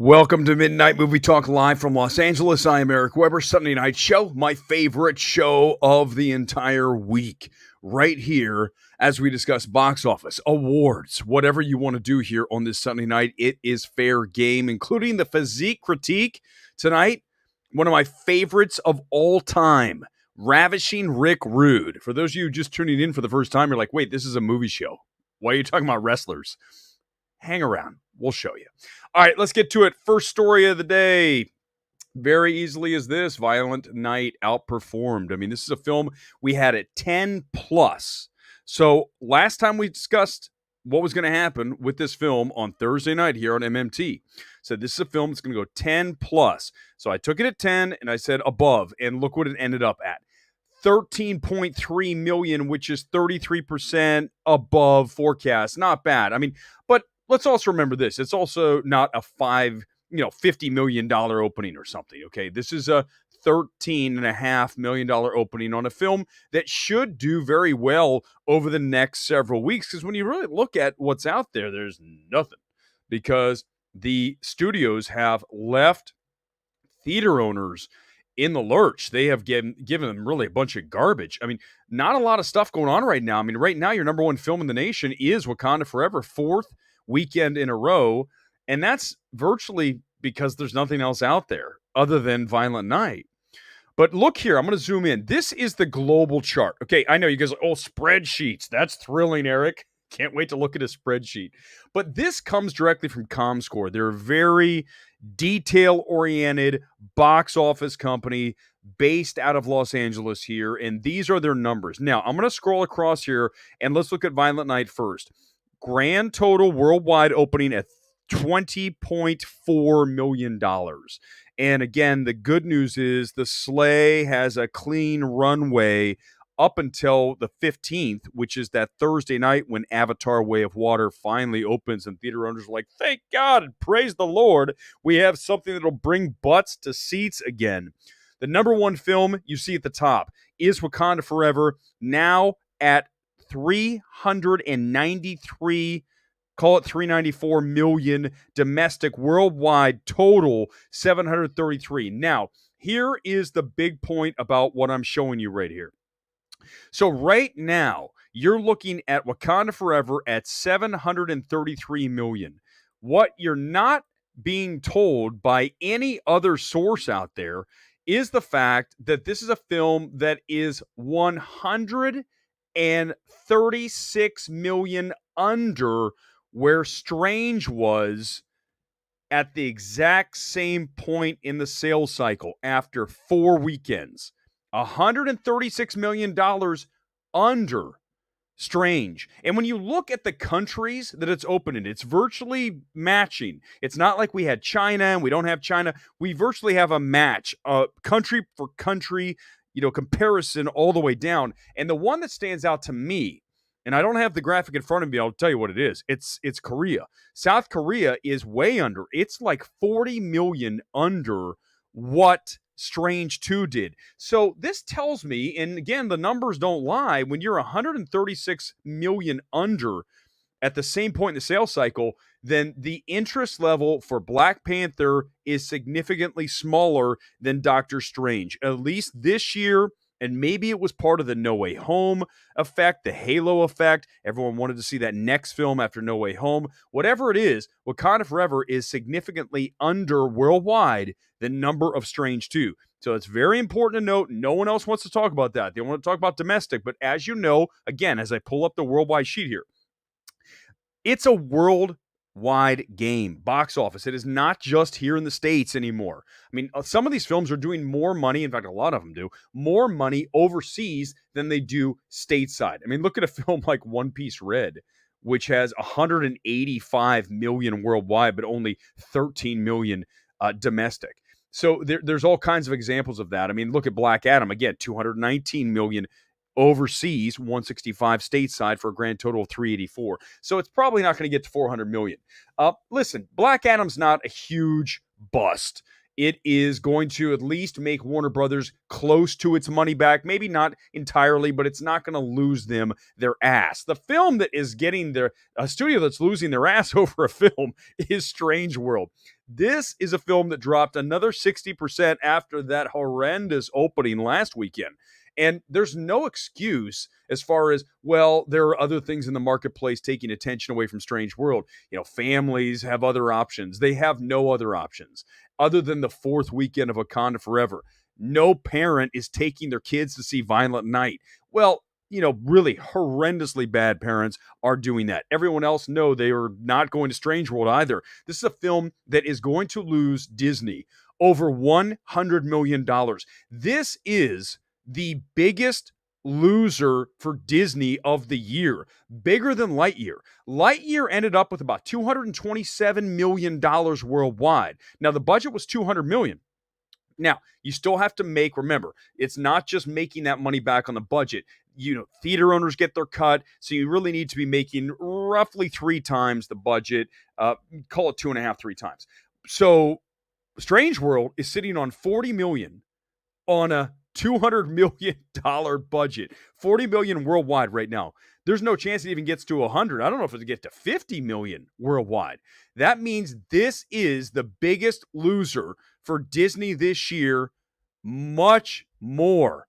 Welcome to Midnight Movie Talk live from Los Angeles. I am Eric Weber. Sunday night show, my favorite show of the entire week, right here as we discuss box office, awards, whatever you want to do here on this Sunday night. It is fair game, including the Physique critique tonight. One of my favorites of all time, Ravishing Rick Rude. For those of you just tuning in for the first time, you're like, wait, this is a movie show. Why are you talking about wrestlers? Hang around. We'll show you. All right, let's get to it. First story of the day. Very easily as this, Violent Night outperformed. I mean, this is a film we had at 10 plus. So last time we discussed what was going to happen with this film on Thursday night here on MMT. So this is a film that's going to go 10 plus. So I took it at 10 and I said above, and look what it ended up at. 13.3 million, which is 33% above forecast. Not bad. I mean, but let's also remember this. It's also not a $50 million opening or something. Okay. This is a $13.5 million opening on a film that should do very well over the next several weeks. Because when you really look at what's out there, there's nothing, because the studios have left theater owners in the lurch. They have given them really a bunch of garbage. I mean, not a lot of stuff going on right now. I mean, right now, your number one film in the nation is Wakanda Forever, fourth weekend in a row. And that's virtually because there's nothing else out there other than Violent Night. But look here, I'm going to zoom in. This is the global chart. Okay, I know you guys are, spreadsheets. That's thrilling, Eric. Can't wait to look at a spreadsheet. But this comes directly from ComScore. They're a very detail-oriented box office company based out of Los Angeles here, and these are their numbers. Now, I'm going to scroll across here, and let's look at Violent Night first. Grand total worldwide opening at $20.4 million. And again, the good news is the sleigh has a clean runway up until the 15th, which is that Thursday night when Avatar Way of Water finally opens, and theater owners are like, thank God and praise the Lord, we have something that'll bring butts to seats again. The number one film you see at the top is Wakanda Forever, now at 393, call it 394 million domestic, worldwide total 733. Now, here is the big point about what I'm showing you right here. So right now, you're looking at Wakanda Forever at 733 million. What you're not being told by any other source out there is the fact that this is a film that is 136 million under where Strange was at the exact same point in the sales cycle after 4 weekends. $136 million under Strange. And when you look at the countries that it's opened in, it's virtually matching. It's not like we had China and we don't have China. We virtually have a match, country for country, comparison all the way down. And the one that stands out to me, and I don't have the graphic in front of me, I'll tell you what it is. It's Korea. South Korea is way under. It's like 40 million under what Strange 2 did. So this tells me, and again, the numbers don't lie, when you're 136 million under at the same point in the sales cycle, then the interest level for Black Panther is significantly smaller than Doctor Strange, at least this year. And maybe it was part of the No Way Home effect, the Halo effect. Everyone wanted to see that next film after No Way Home. Whatever it is, Wakanda Forever is significantly under worldwide the number of Strange 2. So it's very important to note, no one else wants to talk about that. They want to talk about domestic. But as you know, again, as I pull up the worldwide sheet here, it's a worldwide game, box office. It is not just here in the States anymore. I mean, some of these films are doing more money. In fact, a lot of them do more money overseas than they do stateside. I mean, look at a film like One Piece Red, which has 185 million worldwide, but only 13 million domestic. So there's all kinds of examples of that. I mean, look at Black Adam, again, 219 million overseas, 165 stateside for a grand total of 384. So it's probably not going to get to 400 million. Listen, Black Adam's not a huge bust. It is going to at least make Warner Brothers close to its money back. Maybe not entirely, but it's not going to lose them their ass. The film that is getting a studio that's losing their ass over a film is Strange World. This is a film that dropped another 60% after that horrendous opening last weekend. And there's no excuse as far as, well, there are other things in the marketplace taking attention away from Strange World. Families have other options. They have no other options other than the fourth weekend of Wakanda Forever. No parent is taking their kids to see Violent Night. Well, really horrendously bad parents are doing that. Everyone else, no, they are not going to Strange World either. This is a film that is going to lose Disney over $100 million. This is the biggest loser for Disney of the year, bigger than Lightyear. Lightyear ended up with about $227 million worldwide. Now, the budget was $200 million. Now, you still have to remember, it's not just making that money back on the budget. Theater owners get their cut, so you really need to be making roughly 3 times the budget. Call it 2.5, 3 times. So Strange World is sitting on $40 million on a $200 million budget. $40 million worldwide right now. There's no chance it even gets to 100. I don't know if it'll get to 50 million worldwide. That means this is the biggest loser for Disney this year. Much more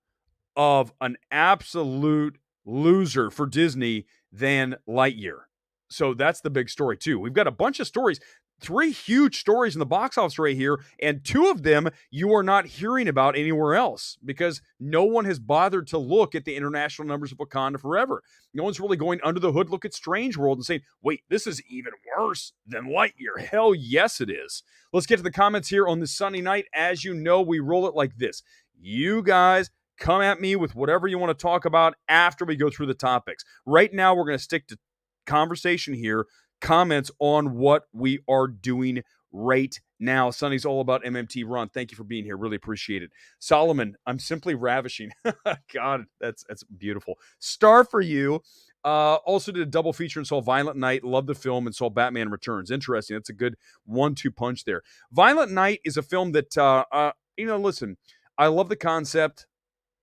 of an absolute loser for Disney than Lightyear. So that's the big story too. We've got a bunch of stories. 3 huge stories in the box office right here, and 2 of them you are not hearing about anywhere else because no one has bothered to look at the international numbers of Wakanda Forever. No one's really going under the hood, look at Strange World and saying, wait, this is even worse than Lightyear. Hell yes, it is. Let's get to the comments here on this Sunday night. As you know, we roll it like this. You guys come at me with whatever you want to talk about after we go through the topics. Right now, we're going to stick to conversation here. Comments on what we are doing right now. Sonny's all about MMT Run. Thank you for being here. Really appreciate it. Solomon, I'm simply ravishing. God, that's beautiful. Star for you. Also did a double feature and saw Violent Night. Loved the film and saw Batman Returns. Interesting. That's a good 1-2 punch there. Violent Night is a film that, listen, I love the concept.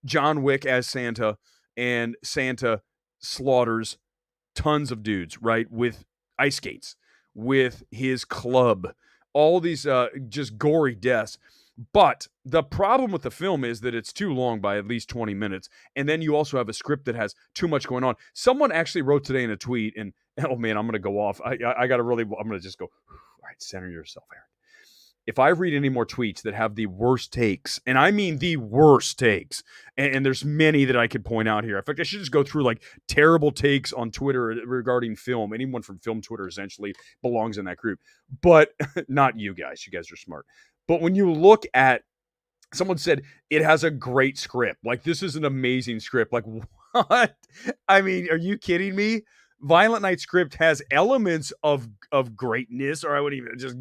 John Wick as Santa, and Santa slaughters tons of dudes, right? With ice skates, with his club, all these just gory deaths. But the problem with the film is that it's too long by at least 20 minutes. And then you also have a script that has too much going on. Someone actually wrote today in a tweet, and oh man, I'm going to go off. I'm going to just go, all right, center yourself, Eric. If I read any more tweets that have the worst takes, and I mean the worst takes, and there's many that I could point out here. In fact, I should just go through like terrible takes on Twitter regarding film. Anyone from film Twitter essentially belongs in that group, but not you guys. You guys are smart. But when you look at, someone said it has a great script. Like, this is an amazing script. Like, what? I mean, are you kidding me? Violent Night script has elements of greatness, or I would even just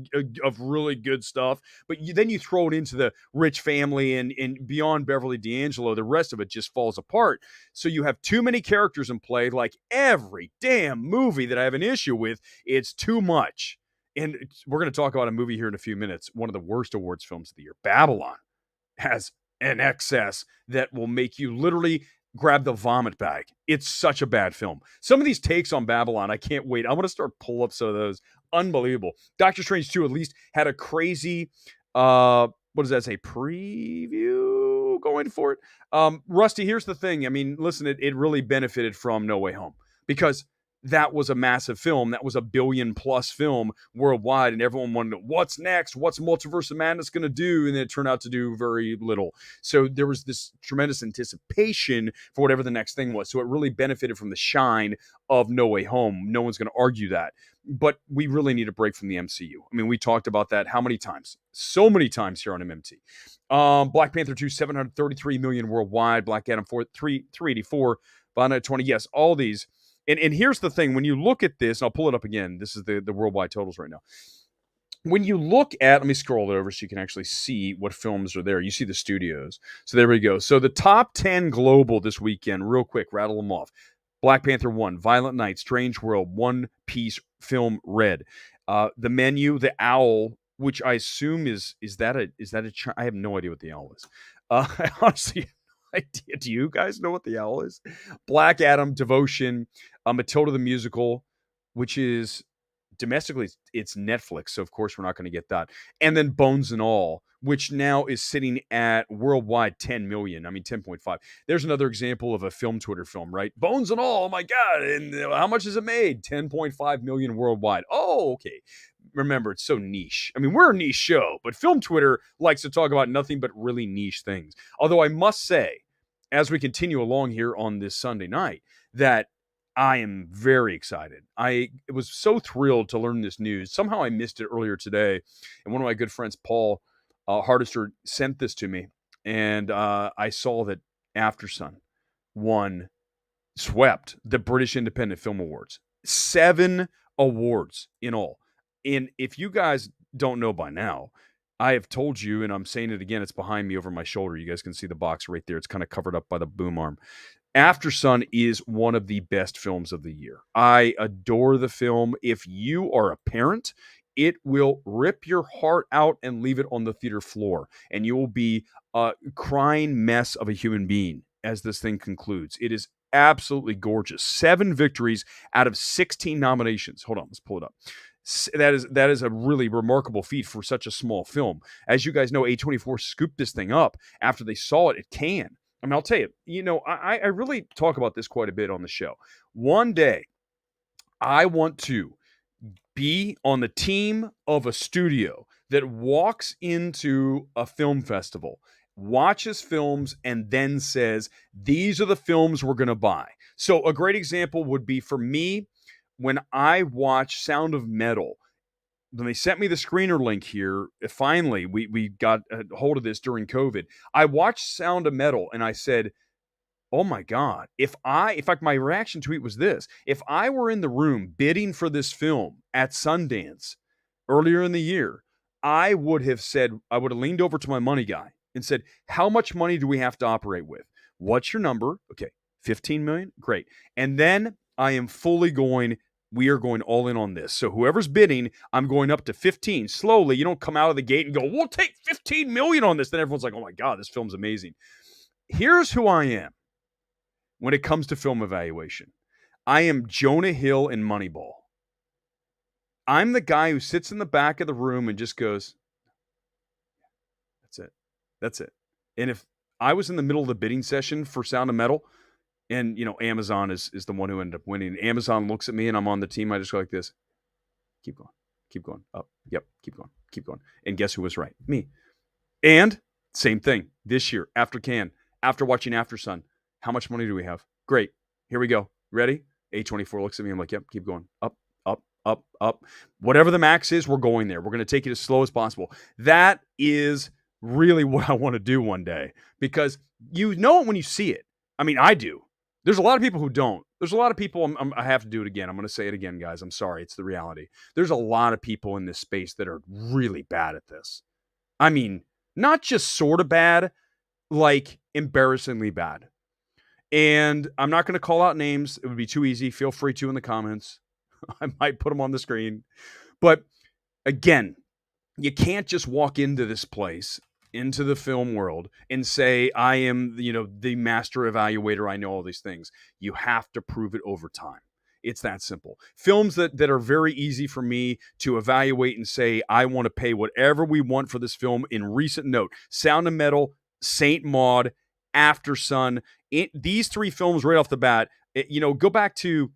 of really good stuff. But then you throw it into the rich family and beyond Beverly D'Angelo, the rest of it just falls apart. So you have too many characters in play. Like every damn movie that I have an issue with, it's too much. And we're going to talk about a movie here in a few minutes. One of the worst awards films of the year, Babylon, has an excess that will make you literally grab the vomit bag. It's such a bad film. Some of these takes on Babylon, I can't wait. I want to start pull up some of those. Unbelievable. Doctor Strange 2 at least had a crazy, what does that say? Preview going for it. Rusty, here's the thing. I mean, listen, it really benefited from No Way Home because that was a massive film. That was a $1 billion+ film worldwide, and everyone wondered, what's next? What's Multiverse of Madness going to do? And it turned out to do very little. So there was this tremendous anticipation for whatever the next thing was. So it really benefited from the shine of No Way Home. No one's going to argue that. But we really need a break from the MCU. I mean, we talked about that how many times? So many times here on MMT. Black Panther 2, $733 million worldwide. Black Adam 4, 384. Violent 20. Yes, all these. And here's the thing. When you look at this, and I'll pull it up again. This is the worldwide totals right now. When you look at, let me scroll it over so you can actually see what films are there. You see the studios. So there we go. So the top 10 global this weekend, real quick, rattle them off. Black Panther 1, Violent Night, Strange World, One Piece Film Red. The Menu, The Owl, which I assume is that a I have no idea what The Owl is. I honestly idea. Do you guys know what The Owl is? Black Adam, Devotion, Matilda the Musical, which is domestically, it's Netflix, so of course we're not going to get that. And then Bones and All, which now is sitting at worldwide 10 million. I mean, 10.5. There's another example of a film Twitter film, right? Bones and All, oh my God. And how much has it made? 10.5 million worldwide. Oh, okay. Remember, it's so niche. I mean, we're a niche show, but film Twitter likes to talk about nothing but really niche things. Although I must say, as we continue along here on this Sunday night, that I am very excited. I was so thrilled to learn this news. Somehow I missed it earlier today, and one of my good friends, Paul Hardister, sent this to me, and I saw that Aftersun swept the British Independent Film Awards. 7 awards in all. And if you guys don't know by now, I have told you, and I'm saying it again, it's behind me over my shoulder. You guys can see the box right there. It's kind of covered up by the boom arm. Aftersun is one of the best films of the year. I adore the film. If you are a parent, it will rip your heart out and leave it on the theater floor, and you will be a crying mess of a human being as this thing concludes. It is absolutely gorgeous. 7 victories out of 16 nominations. Hold on, let's pull it up. That is a really remarkable feat for such a small film. As you guys know, A24 scooped this thing up after they saw it at Cannes. I mean, I'll tell you, I really talk about this quite a bit on the show. One day, I want to be on the team of a studio that walks into a film festival, watches films, and then says, these are the films we're going to buy. So a great example would be for me, when I watched Sound of Metal. When they sent me the screener link here, finally, we got a hold of this during COVID. I watched Sound of Metal, and I said, oh my God, in fact, my reaction tweet was this: if I were in the room bidding for this film at Sundance earlier in the year, I would have leaned over to my money guy and said, how much money do we have to operate with? What's your number? Okay, 15 million? Great. And then I am we are going all in on this. So whoever's bidding, I'm going up to 15. Slowly, you don't come out of the gate and go, we'll take 15 million on this. Then everyone's like, oh my God, this film's amazing. Here's who I am when it comes to film evaluation. I am Jonah Hill in Moneyball. I'm the guy who sits in the back of the room and just goes, that's it. And if I was in the middle of the bidding session for Sound of Metal, and, Amazon is the one who ended up winning. Amazon looks at me and I'm on the team. I just go like this. Keep going, up. Yep, keep going. And guess who was right? Me. And same thing this year after Cannes, after watching Aftersun. How much money do we have? Great. Here we go. Ready? A24 looks at me. I'm like, yep, keep going. Up. Whatever the max is, we're going there. We're going to take it as slow as possible. That is really what I want to do one day, because you know it when you see it. I mean, I do. There's a lot of people who don't. There's a lot of people, I have to do it again. I'm going to say it again, guys. I'm sorry. It's the reality. There's a lot of people in this space that are really bad at this. I mean, not just sort of bad, like embarrassingly bad. And I'm not going to call out names. It would be too easy. Feel free to in the comments. I might put them on the screen. But again, you can't just walk into this place, into the film world, and say, I am, the master evaluator. I know all these things. You have to prove it over time. It's that simple. Films that are very easy for me to evaluate and say, I want to pay whatever we want for this film. In recent note, Sound of Metal, Saint Maud, Aftersun. These 3 films right off the bat, go back to,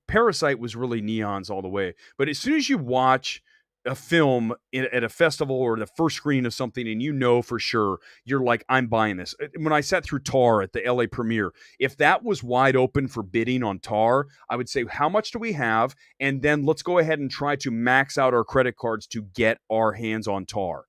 Parasite was really neons all the way. But as soon as you watch a film at a festival or the first screening of something, and for sure, you're like, I'm buying this. When I sat through Tar at the LA premiere, if that was wide open for bidding on Tar, I would say, how much do we have? And then let's go ahead and try to max out our credit cards to get our hands on Tar.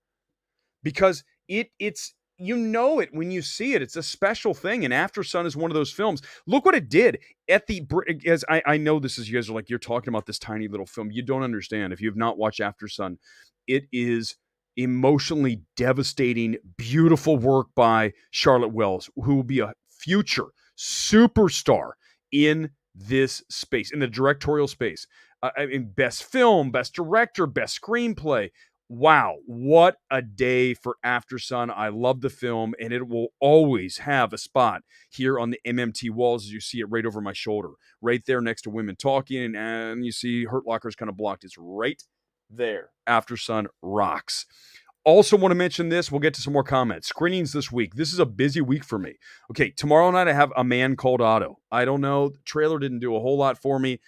Because it's it when you see it. It's a special thing. And Aftersun is one of those films. Look what it did as I know this is, you guys are like, you're talking about this tiny little film. You don't understand. If you have not watched Aftersun, it is emotionally devastating, beautiful work by Charlotte Wells, who will be a future superstar in this space, in the directorial space. Best film, best director, best screenplay. Wow, what a day for Aftersun. I love the film, and it will always have a spot here on the MMT walls as you see it right over my shoulder, right there next to Women Talking, and you see Hurt Locker's kind of blocked. It's right there. Aftersun rocks. Also want to mention this. We'll get to some more comments. Screenings this week. This is a busy week for me. Okay, tomorrow night I have A Man Called Otto. I don't know. The trailer didn't do a whole lot for me.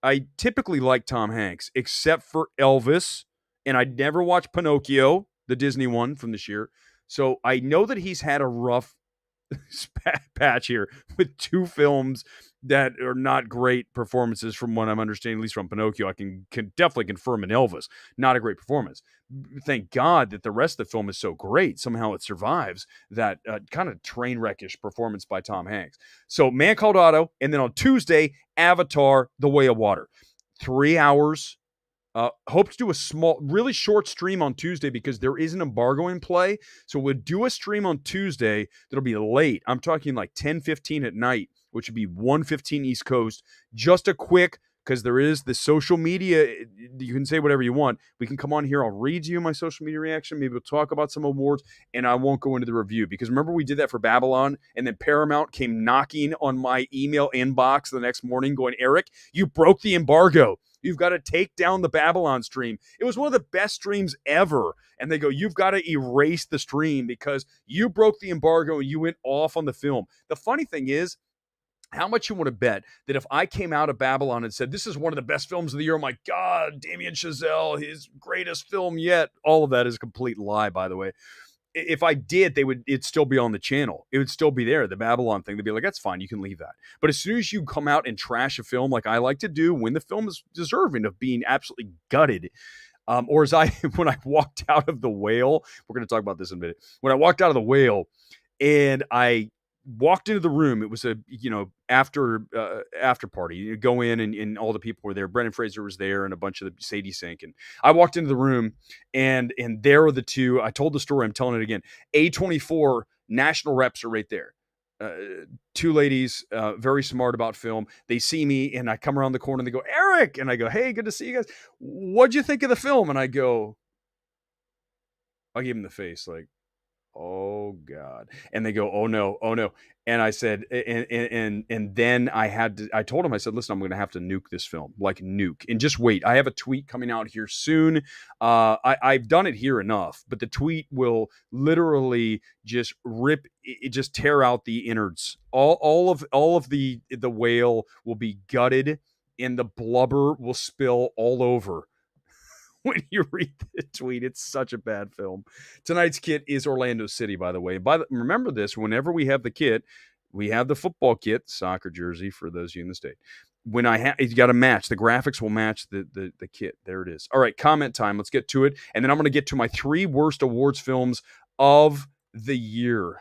I typically like Tom Hanks, except for Elvis, and I never watched Pinocchio, the Disney one from this year. So I know that he's had a rough patch here with two films that are not great performances from what I'm understanding, at least from Pinocchio. I can definitely confirm in Elvis, not a great performance. Thank God that the rest of the film is so great. Somehow it survives that kind of train wreckish performance by Tom Hanks. So Man Called Otto, and then on Tuesday, Avatar, The Way of Water. 3 hours. Hope to do a small, really short stream on Tuesday because there is an embargo in play. So we'll do a stream on Tuesday that'll be late. I'm talking like 10:15 at night, which would be 1:15 East Coast. Just a quick, because there is the social media. You can say whatever you want. We can come on here. I'll read you my social media reaction. Maybe we'll talk about some awards, and I won't go into the review because remember we did that for Babylon, and then Paramount came knocking on my email inbox the next morning going, Erick, you broke the embargo. You've got to take down the Babylon stream. It was one of the best streams ever. And they go, you've got to erase the stream because you broke the embargo and you went off on the film. The funny thing is, how much you want to bet that if I came out of Babylon and said, this is one of the best films of the year, I'm like, God, Damien Chazelle, his greatest film yet. All of that is a complete lie, by the way. If I did, it'd still be on the channel. It would still be there, the Babylon thing. They'd be like, that's fine, you can leave that. But as soon as you come out and trash a film like I like to do when the film is deserving of being absolutely gutted, or as when I walked out of The Whale, we're going to talk about this in a minute. When I walked out of The Whale and I walked into the room, it was a after party. You go in and all the people were there. Brendan Fraser was there and a bunch of the Sadie Sink, and I walked into the room and there are the two. I told the story, I'm telling it again. A24 national reps are right there. Two ladies, very smart about film. They see me and I come around the corner and they go, Erick, and I go, hey, good to see you guys. What'd you think of the film? And I give them the face like, oh God. And they go, oh no. And I said, and then I told him, I said, listen, I'm going to have to nuke this film, like nuke, and just wait. I have a tweet coming out here soon. I've done it here enough, but the tweet will literally just just tear out the innards. All of the whale will be gutted and the blubber will spill all over. When you read the tweet, it's such a bad film. Tonight's kit is Orlando City, by the way. Remember this, whenever we have the kit, we have the football kit, soccer jersey for those of you in the state. When you got to match, the graphics will match the kit. There it is. All right, comment time. Let's get to it. And then I'm going to get to my 3 worst awards films of the year.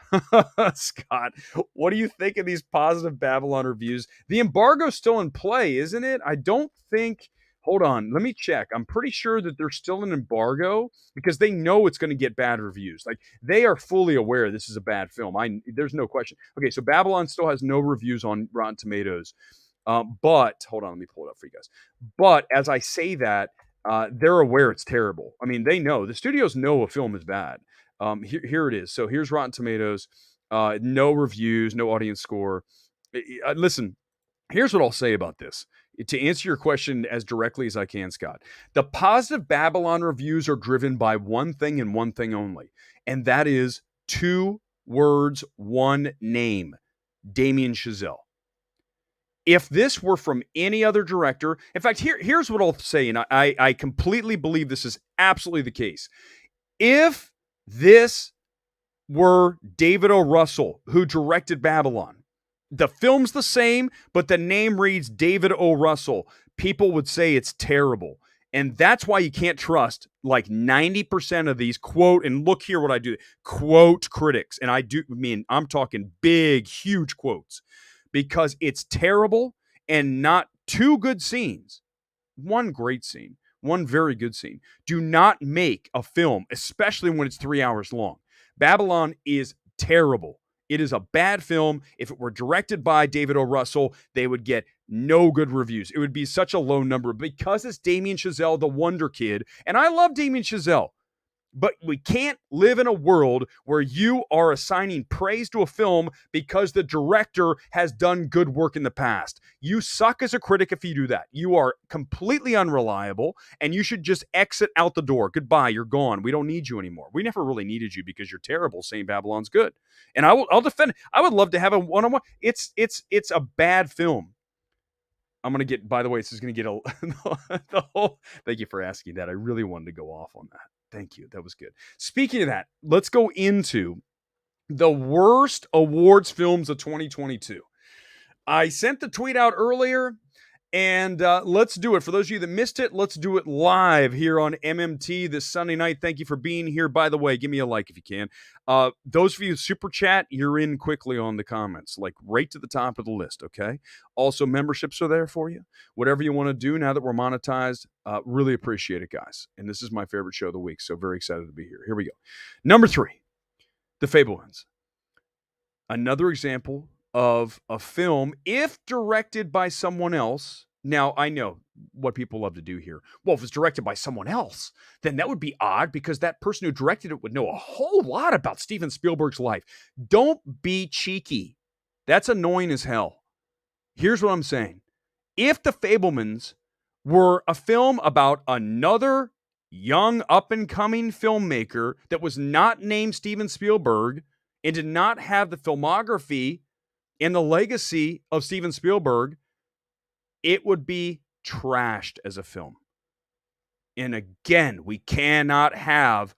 Scott, what do you think of these positive Babylon reviews? The embargo's still in play, isn't it? I don't think... Hold on, let me check. I'm pretty sure that there's still an embargo because they know it's going to get bad reviews. Like, they are fully aware this is a bad film. There's no question. Okay, so Babylon still has no reviews on Rotten Tomatoes. But, hold on, let me pull it up for you guys. But as I say that, they're aware it's terrible. I mean, they know. The studios know a film is bad. Here it is. So here's Rotten Tomatoes. No reviews, no audience score. Listen, here's what I'll say about this. To answer your question as directly as I can, Scott, the positive Babylon reviews are driven by one thing and one thing only, and that is 2 words, 1 name, Damien Chazelle. If this were from any other director, in fact, here's what I'll say, and I completely believe this is absolutely the case. If this were David O. Russell, who directed Babylon, the film's the same, but the name reads David O. Russell, people would say it's terrible. And that's why you can't trust like 90% of these quote, and look here what I do, quote critics. And I'm talking big, huge quotes because it's terrible and not 2 good scenes. 1 great scene, 1 very good scene. Do not make a film, especially when it's 3 hours long. Babylon is terrible. It is a bad film. If it were directed by David O. Russell, they would get no good reviews. It would be such a low number because it's Damien Chazelle, the Wonder Kid. And I love Damien Chazelle. But we can't live in a world where you are assigning praise to a film because the director has done good work in the past. You suck as a critic if you do that. You are completely unreliable, and you should just exit out the door. Goodbye, you're gone. We don't need you anymore. We never really needed you because you're terrible saying Babylon's good. And I'll defend it. I would love to have a one-on-one. It's a bad film. I'm going to get, by the way, this is going to get the whole, thank you for asking that. I really wanted to go off on that. Thank you. That was good. Speaking of that, let's go into the worst awards films of 2022. I sent the tweet out earlier, and let's do it. For those of you that missed it, let's do it live here on MMT this Sunday night. Thank you for being here. By the way, give me a like if you can. Those of you super chat, you're in quickly on the comments, like right to the top of the list, okay? Also, memberships are there for you. Whatever you want to do now that we're monetized, really appreciate it, guys. And this is my favorite show of the week, so very excited to be here. Here we go. Number 3, The Fabelmans. Another example of a film, if directed by someone else. Now, I know what people love to do here. Well, if it's directed by someone else, then that would be odd because that person who directed it would know a whole lot about Steven Spielberg's life. Don't be cheeky. That's annoying as hell. Here's what I'm saying. If The Fabelmans were a film about another young up-and-coming filmmaker that was not named Steven Spielberg and did not have the filmography and the legacy of Steven Spielberg, it would be trashed as a film. And again, we cannot have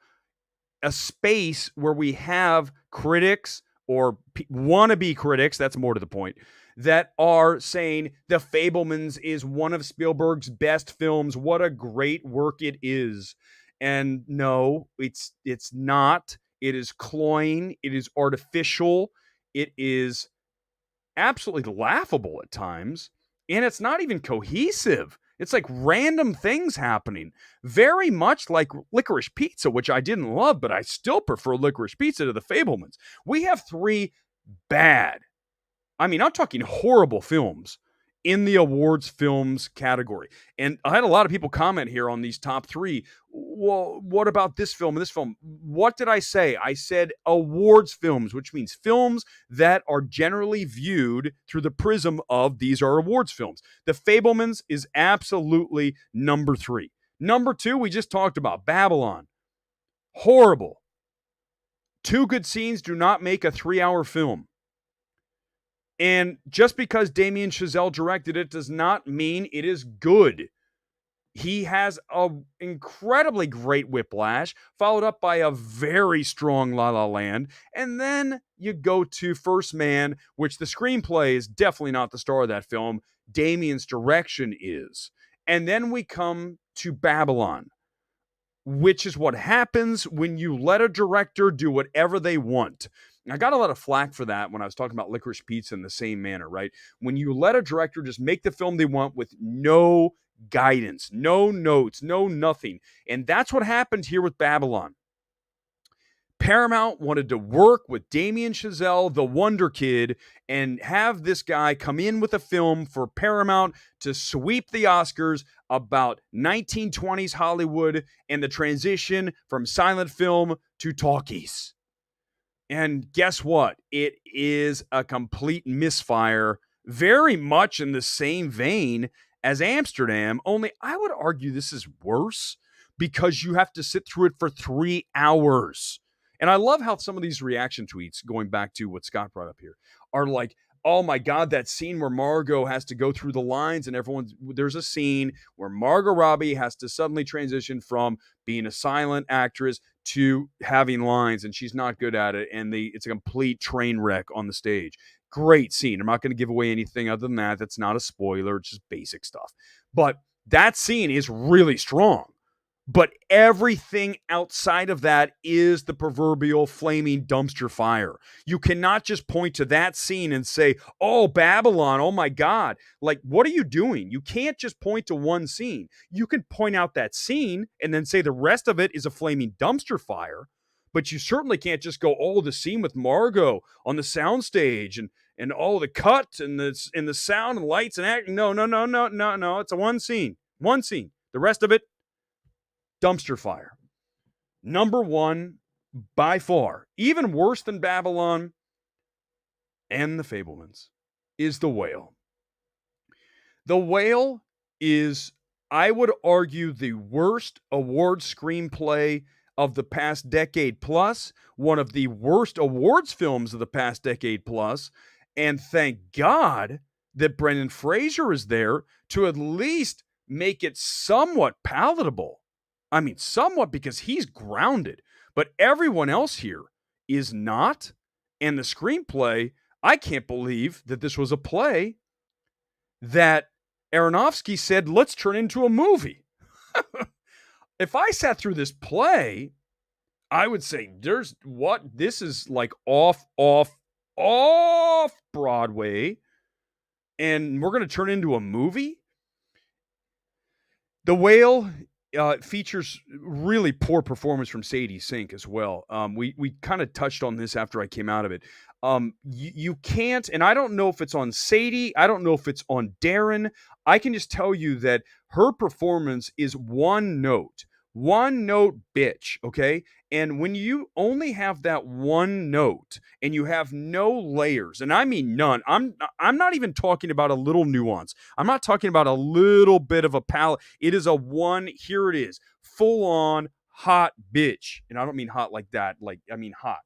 a space where we have critics or wannabe critics, that's more to the point, that are saying The Fabelmans is one of Spielberg's best films. What a great work it is. And no, it's not. It is cloying. It is artificial. It is absolutely laughable at times, and it's not even cohesive. It's like random things happening, very much like Licorice Pizza, which I didn't love, but I still prefer Licorice Pizza to The Fabelmans. We have 3 bad, I mean, I'm talking horrible films in the awards films category. And I had a lot of people comment here on these top 3. Well, what about this film and this film? What did I say? I said awards films, which means films that are generally viewed through the prism of these are awards films. The Fabelmans is absolutely number 3. Number 2, we just talked about Babylon. Horrible. 2 good scenes do not make a 3-hour film. And just because Damien Chazelle directed it does not mean it is good. He has an incredibly great Whiplash, followed up by a very strong La La Land. And then you go to First Man, which the screenplay is definitely not the star of that film. Damien's direction is. And then we come to Babylon, which is what happens when you let a director do whatever they want. I got a lot of flack for that when I was talking about Licorice Pizza in the same manner, right? When you let a director just make the film they want with no guidance, no notes, no nothing. And that's what happened here with Babylon. Paramount wanted to work with Damien Chazelle, the Wonder Kid, and have this guy come in with a film for Paramount to sweep the Oscars about 1920s Hollywood and the transition from silent film to talkies. And guess what? It is a complete misfire, very much in the same vein as Amsterdam, only I would argue this is worse because you have to sit through it for 3 hours. And I love how some of these reaction tweets, going back to what Scott brought up here, are like, oh my God, that scene where Margot has to go through the lines and there's a scene where Margot Robbie has to suddenly transition from being a silent actress to having lines, and she's not good at it, and it's a complete train wreck on the stage. Great scene. I'm not going to give away anything other than that. That's not a spoiler. It's just basic stuff. But that scene is really strong. But everything outside of that is the proverbial flaming dumpster fire. You cannot just point to that scene and say, oh, Babylon, oh my God. Like, what are you doing? You can't just point to one scene. You can point out that scene and then say the rest of it is a flaming dumpster fire. But you certainly can't just go, oh, the scene with Margot on the soundstage and all the cut and the sound and lights and acting. No. It's a one scene. The rest of it, dumpster fire. Number one, by far, even worse than Babylon and The Fabelmans, is The Whale. The Whale is, I would argue, the worst award screenplay of the past decade plus, one of the worst awards films of the past decade plus, and thank God that Brendan Fraser is there to at least make it somewhat palatable. I mean, somewhat, because he's grounded, but everyone else here is not. And the screenplay, I can't believe that this was a play that Aronofsky said, let's turn into a movie. If I sat through this play, I would say, this is like off Broadway, and we're going to turn into a movie? The Whale features really poor performance from Sadie Sink as well. We kind of touched on this after I came out of it. You can't, and I don't know if it's on Sadie, I don't know if it's on Darren. I can just tell you that her performance is one note bitch, okay? And when you only have that one note and you have no layers, and I mean none, I'm not even talking about a little nuance. I'm not talking about a little bit of a palette. It is a one, here it is, full on hot bitch. And I don't mean hot like that, like I mean hot.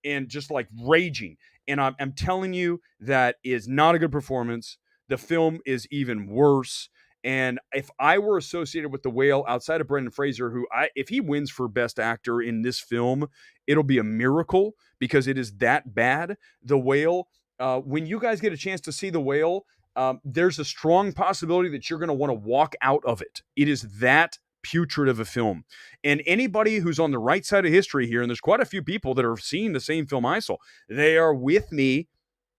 And just like raging. And I'm telling you, that is not a good performance. The film is even worse. And if I were associated with The Whale outside of Brendan Fraser, if he wins for Best Actor in this film, it'll be a miracle because it is that bad. The Whale, when you guys get a chance to see The Whale, there's a strong possibility that you're going to want to walk out of it. It is that putrid of a film. And anybody who's on the right side of history here, and there's quite a few people that are seeing the same film I saw, they are with me.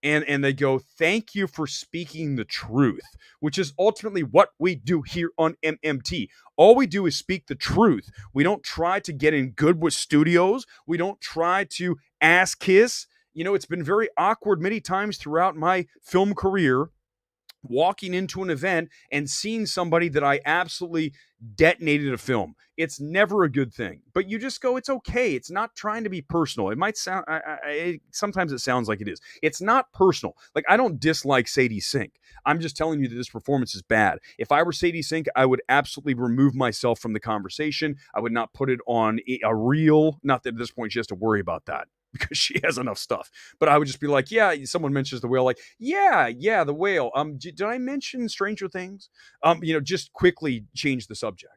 And they go, thank you for speaking the truth, which is ultimately what we do here on MMT. All we do is speak the truth. We don't try to get in good with studios. We don't try to ass kiss. You know, it's been very awkward many times throughout my film career, walking into an event and seeing somebody that I absolutely detonated a film. It's never a good thing, but you just go, it's okay. It's not trying to be personal. It might sound, sometimes it sounds like it is. It's not personal. Like, I don't dislike Sadie Sink. I'm just telling you that this performance is bad. If I were Sadie Sink, I would absolutely remove myself from the conversation. I would not put it on a reel. Not that at this point she has to worry about that, because she has enough stuff. But I would just be like, yeah, someone mentions The Whale, like, yeah, The Whale. Did I mention Stranger Things? Just quickly change the subject.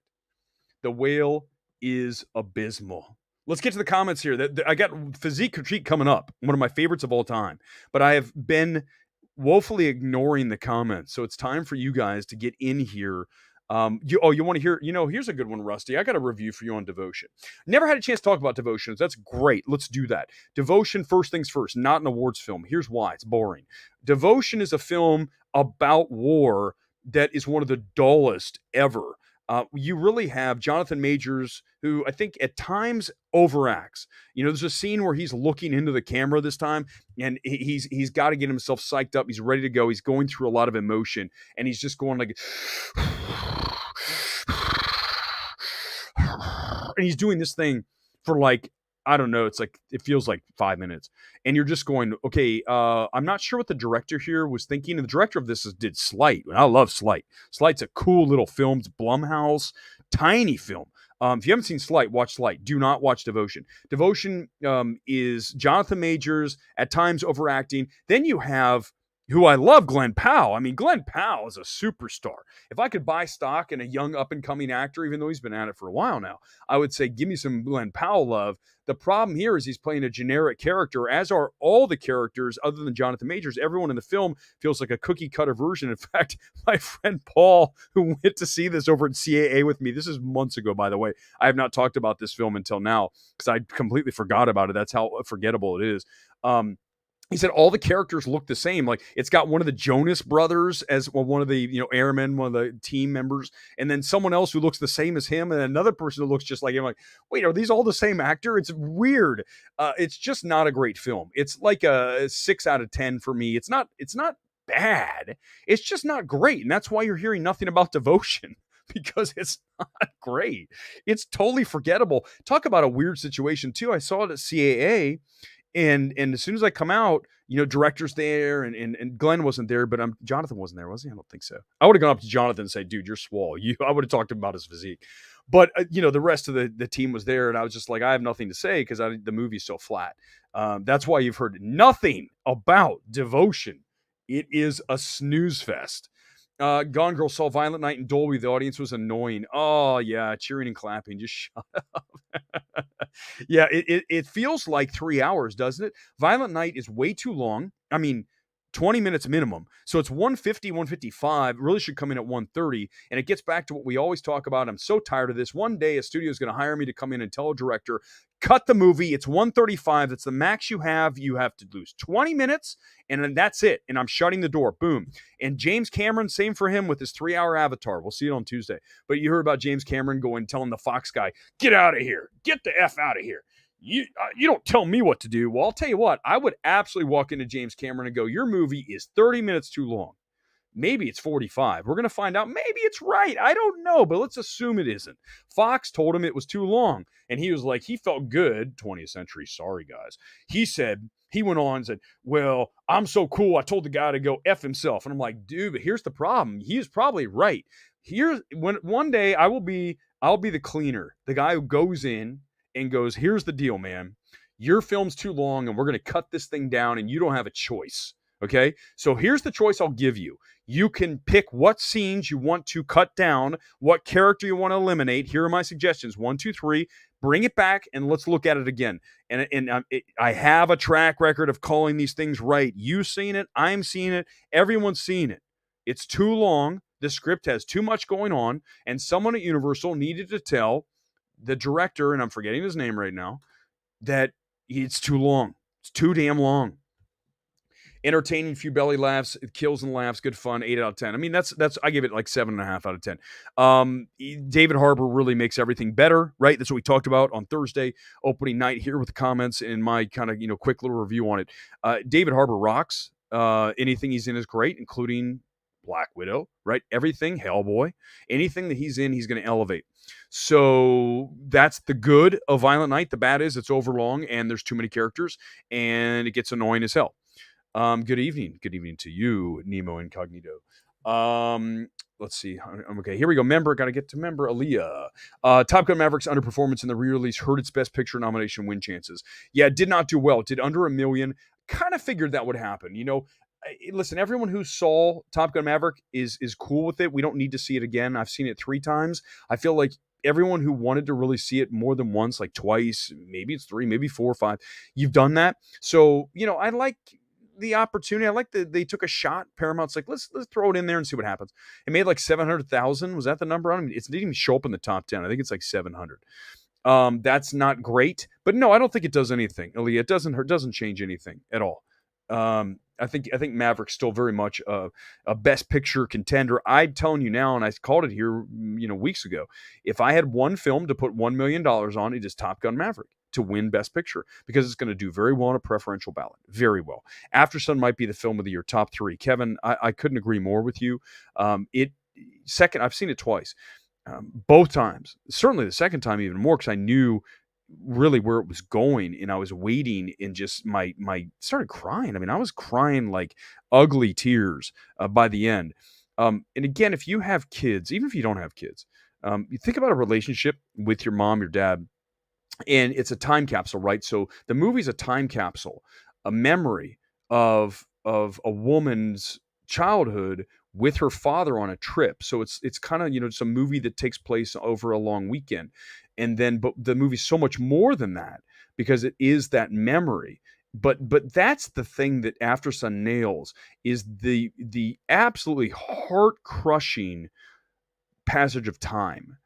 The Whale is abysmal. Let's get to the comments here. I got Physique critique coming up, one of my favorites of all time. But I have been woefully ignoring the comments, so it's time for you guys to get in here. You want to hear, here's a good one, Rusty. I got a review for you on Devotion. Never had a chance to talk about Devotion. That's great. Let's do that. Devotion, first things first, not an awards film. Here's why. It's boring. Devotion is a film about war that is one of the dullest ever. You really have Jonathan Majors, who I think at times overacts. There's a scene where he's looking into the camera this time, and he's got to get himself psyched up. He's ready to go. He's going through a lot of emotion, and he's just going like, and he's doing this thing for like, I don't know, it feels like 5 minutes. And you're just going, okay, I'm not sure what the director here was thinking. And the director of this did Slight. I love Slight. Slight's a cool little film. It's Blumhouse, tiny film. If you haven't seen Slight, watch Slight. Do not watch Devotion. Devotion is Jonathan Majors, at times overacting. Then you have, who I love, Glenn Powell. I mean, Glenn Powell is a superstar. If I could buy stock in a young up-and-coming actor, even though he's been at it for a while now, I would say give me some Glenn Powell love. The problem here is he's playing a generic character, as are all the characters other than Jonathan Majors. Everyone in the film feels like a cookie-cutter version. In fact, my friend Paul, who went to see this over at CAA with me, this is months ago, by the way. I have not talked about this film until now because I completely forgot about it. That's how forgettable it is. He said all the characters look the same. Like, it's got one of the Jonas brothers as one of the, airmen, one of the team members, and then someone else who looks the same as him, and another person who looks just like him. Like, wait, are these all the same actor? It's weird. It's just not a great film. It's like a 6 out of 10 for me. It's not bad. It's just not great, and that's why you're hearing nothing about Devotion. because it's not great. It's totally forgettable. Talk about a weird situation too. I saw it at CAA, and as soon as I come out, director's there, and Glenn wasn't there, but Jonathan wasn't there, was he? I don't think so. I would have gone up to Jonathan and said, "Dude, you're swole." I would have talked to him about his physique, but the rest of the team was there, and I was just like, I have nothing to say because the movie's so flat. That's why you've heard nothing about Devotion. It is a snooze fest. Gone Girl saw Violent Night in Dolby. The audience was annoying. Oh yeah, cheering and clapping. Just shut up. Yeah, it feels like 3 hours, doesn't it? Violent Night is way too long. I mean, 20 minutes minimum. So it's 150, 155. Really should come in at 130. And it gets back to what we always talk about. I'm so tired of this. One day a studio is going to hire me to come in and tell a director, cut the movie. It's 135. That's the max you have. You have to lose 20 minutes, and then that's it. And I'm shutting the door. Boom. And James Cameron, same for him with his 3-hour Avatar. We'll see it on Tuesday. But you heard about James Cameron going, telling the Fox guy, get out of here. Get the F out of here. You don't tell me what to do. Well, I'll tell you what, I would absolutely walk into James Cameron and go, your movie is 30 minutes too long. Maybe it's 45. We're going to find out. Maybe it's right. I don't know, but let's assume it isn't. Fox told him it was too long, and he was like, he felt good. 20th century, sorry, guys. He went on and said, well, I'm so cool, I told the guy to go F himself. And I'm like, dude, but here's the problem. He's probably right. One day I'll be the cleaner, the guy who goes in and goes, here's the deal, man. Your film's too long, and we're going to cut this thing down, and you don't have a choice. Okay? So here's the choice I'll give you. You can pick what scenes you want to cut down, what character you want to eliminate. Here are my suggestions. 1, 2, 3. Bring it back, and let's look at it again. I have a track record of calling these things right. You've seen it. I'm seeing it. Everyone's seen it. It's too long. The script has too much going on, and someone at Universal needed to tell the director, and I'm forgetting his name right now, that it's too long. It's too damn long. Entertaining, few belly laughs, kills and laughs, good fun, 8 out of 10. I mean, that's I give it like 7.5 out of 10. David Harbour really makes everything better, right? That's what we talked about on Thursday, opening night here with the comments and my kind of quick little review on it. David Harbour rocks. Anything he's in is great, including Black Widow, right? Everything, Hellboy, anything that he's in, he's going to elevate. So that's the good of Violent Night. The bad is it's overlong and there's too many characters and it gets annoying as hell. Good evening. Good evening to you, Nemo Incognito. Let's see. Okay, here we go. Got to get to member. Aaliyah. Top Gun Maverick's underperformance in the re-release hurt its Best Picture nomination win chances. Yeah, it did not do well. It did under 1 million. Kind of figured that would happen. Listen, everyone who saw Top Gun Maverick is cool with it. We don't need to see it again. I've seen it 3 times. I feel like everyone who wanted to really see it more than once, like twice, maybe it's 3, maybe 4 or 5, you've done that. So, I like the opportunity. I like that they took a shot. Paramount's like, let's throw it in there and see what happens. It made like 700,000. Was that the number? It didn't even show up in the top 10. I think it's like 700. That's not great, but no, I don't think it does anything. Aaliyah, it doesn't change anything at all. I think Maverick's still very much a Best Picture contender. I'm telling you now, and I called it here, weeks ago. If I had one film to put $1 million on, it is Top Gun Maverick to win Best Picture because it's going to do very well on a preferential ballot. Very well. Aftersun might be the film of the year, top 3. Kevin, I couldn't agree more with you. Second, I've seen it twice. Both times. Certainly the second time even more because I knew really where it was going and I was waiting and just my started crying. I mean, I was crying like ugly tears by the end. And again, if you have kids, even if you don't have kids, you think about a relationship with your mom, your dad, and it's a time capsule, right? So the movie's a time capsule, a memory of a woman's childhood with her father on a trip. So it's kind of, it's a movie that takes place over a long weekend. And then, but the movie's so much more than that because it is that memory. But that's the thing that Aftersun nails is the absolutely heart-crushing passage of time.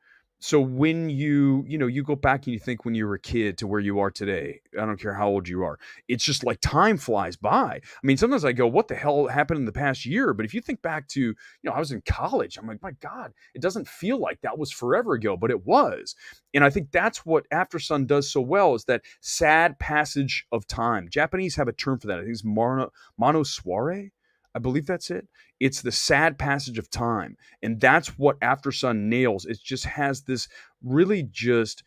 So when you go back and you think when you were a kid to where you are today, I don't care how old you are, it's just like time flies by. I mean, sometimes I go, what the hell happened in the past year? But if you think back to, I was in college, I'm like, my God, it doesn't feel like that was forever ago, but it was. And I think that's what Aftersun does so well is that sad passage of time. Japanese have a term for that. I think it's monosoire. I believe that's it. It's the sad passage of time. And that's what Aftersun nails. It just has this really just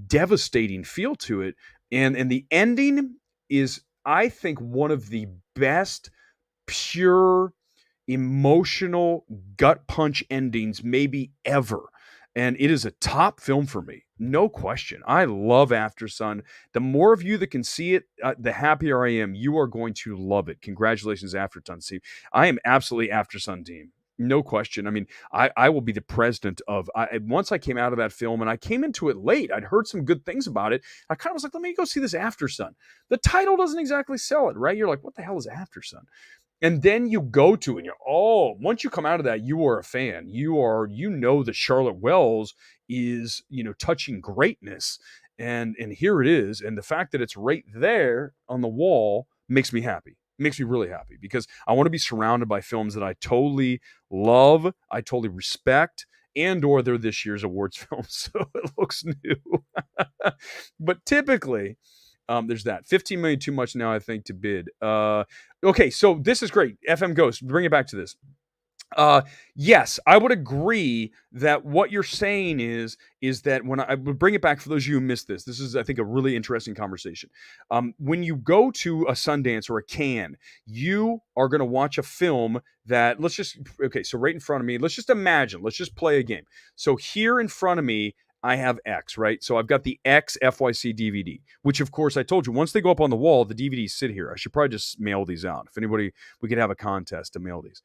devastating feel to it. And the ending is, I think, one of the best pure emotional gut punch endings maybe ever. And it is a top film for me, no question. I love Aftersun. The more of you that can see it, the happier I am. You are going to love it. Congratulations, Aftersun. See, I am absolutely Aftersun team. No question. I mean, I will be the president of. Once I came out of that film, and I came into it late. I'd heard some good things about it. I kind of was like, let me go see this Aftersun. The title doesn't exactly sell it, right? You're like, what the hell is Aftersun? And then you go to it and once you come out of that, you are a fan. The Charlotte Wells is, touching greatness. And here it is. And the fact that it's right there on the wall makes me happy. Makes me really happy because I want to be surrounded by films that I totally love, I totally respect, or they're this year's awards films. So it looks new. But typically, there's that 15 million too much now, I think, to bid. Okay, so this is great. FM Ghost, bring it back to this. Yes, I would agree that what you're saying is that when I would bring it back for those of you who missed this is, I think, a really interesting conversation. When you go to a Sundance or a Cannes, you are going to watch a film that so right in front of me, let's just play a game. So here in front of me, I have X, right? So I've got the X FYC DVD, which of course I told you, once they go up on the wall, the DVDs sit here. I should probably just mail these out. If anybody, we could have a contest to mail these,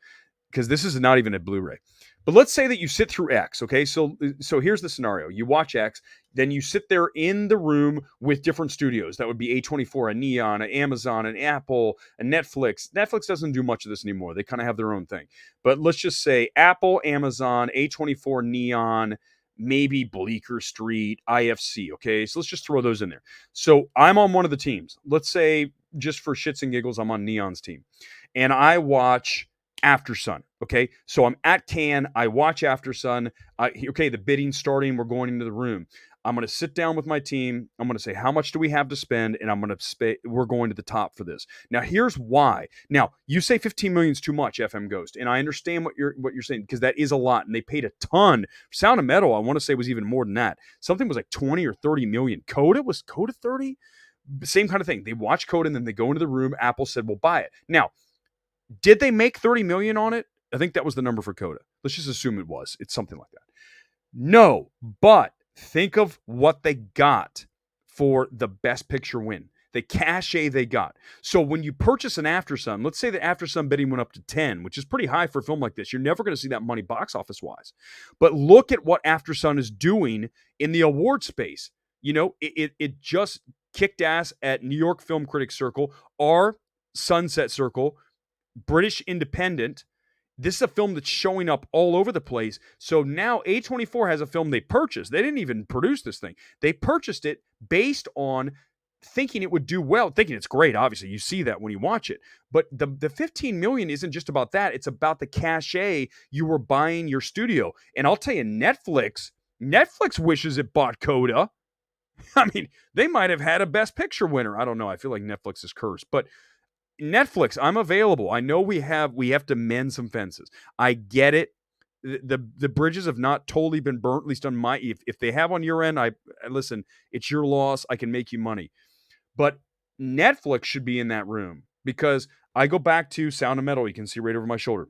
because this is not even a Blu-ray. But let's say that you sit through X, okay? So here's the scenario. You watch X, then you sit there in the room with different studios. That would be A24, a Neon, an Amazon, an Apple, a Netflix. Netflix doesn't do much of this anymore. They kind of have their own thing. But let's just say Apple, Amazon, A24, Neon, maybe Bleecker Street, IFC, okay? So let's just throw those in there. So I'm on one of the teams. Let's say, just for shits and giggles, I'm on Neon's team. And I watch Aftersun, okay? So I'm at Cannes. I watch Aftersun. Okay, the bidding's starting. We're going into the room. I'm going to sit down with my team. I'm going to say, how much do we have to spend? And we're going to the top for this. Now, here's why. Now, you say 15 million is too much, FM Ghost. And I understand what you're saying, because that is a lot. And they paid a ton. Sound of Metal, I want to say, was even more than that. Something was like 20 or 30 million. Coda 30? Same kind of thing. They watch Coda and then they go into the room. Apple said, we'll buy it. Now, did they make 30 million on it? I think that was the number for Coda. Let's just assume it was. It's something like that. No, but think of what they got for the Best Picture win. The cachet they got. So when you purchase an Aftersun, let's say the Aftersun bidding went up to 10, which is pretty high for a film like this. You're never going to see that money box office wise. But look at what Aftersun is doing in the award space. It just kicked ass at New York Film Critics Circle, our Sunset Circle, British Independent. This is a film that's showing up all over the place. So now A24 has a film they purchased. They didn't even produce this thing. They purchased it based on thinking it would do well, thinking it's great. Obviously, you see that when you watch it. But the 15 million isn't just about that. It's about the cachet you were buying your studio. And I'll tell you, Netflix wishes it bought Coda. I mean, they might have had a Best Picture winner. I don't know. I feel like Netflix is cursed. But Netflix, I'm available. I know we have to mend some fences. I get it. The bridges have not totally been burnt, at least on my, if they have on your end, I listen, it's your loss. I can make you money. But Netflix should be in that room, because I go back to Sound of Metal. You can see right over my shoulder.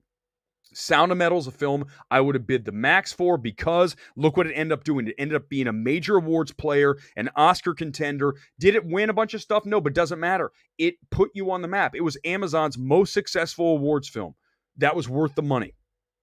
Sound of Metal is a film I would have bid the max for, because look what it ended up doing. It ended up being a major awards player, an Oscar contender. Did it win a bunch of stuff? No, but it doesn't matter. It put you on the map. It was Amazon's most successful awards film. That was worth the money.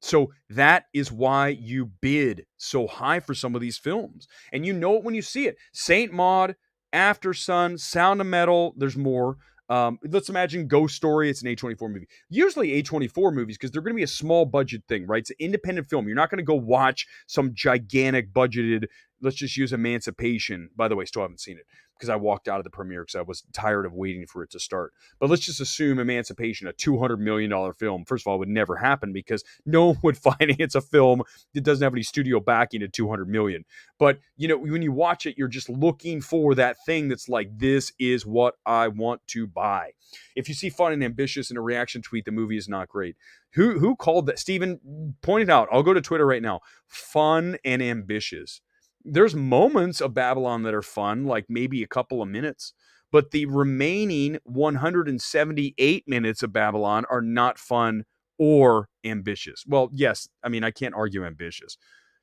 So that is why you bid so high for some of these films. And you know it when you see it. Saint Maud, Aftersun, Sound of Metal, there's more. Let's imagine Ghost Story. It's an A24 movie. Usually A24 movies, because they're going to be a small budget thing, right? It's an independent film. You're not going to go watch some gigantic budgeted, let's just use Emancipation. By the way, still haven't seen it because I walked out of the premiere because I was tired of waiting for it to start. But let's just assume Emancipation, a $200 million film, first of all, would never happen because no one would finance a film that doesn't have any studio backing at $200 million. But, when you watch it, you're just looking for that thing that's like, this is what I want to buy. If you see Fun and Ambitious in a reaction tweet, the movie is not great. Who called that? Steven pointed out, I'll go to Twitter right now, Fun and Ambitious. There's moments of Babylon that are fun, like maybe a couple of minutes, but the remaining 178 minutes of Babylon are not fun or ambitious. Well, yes, I mean, I can't argue ambitious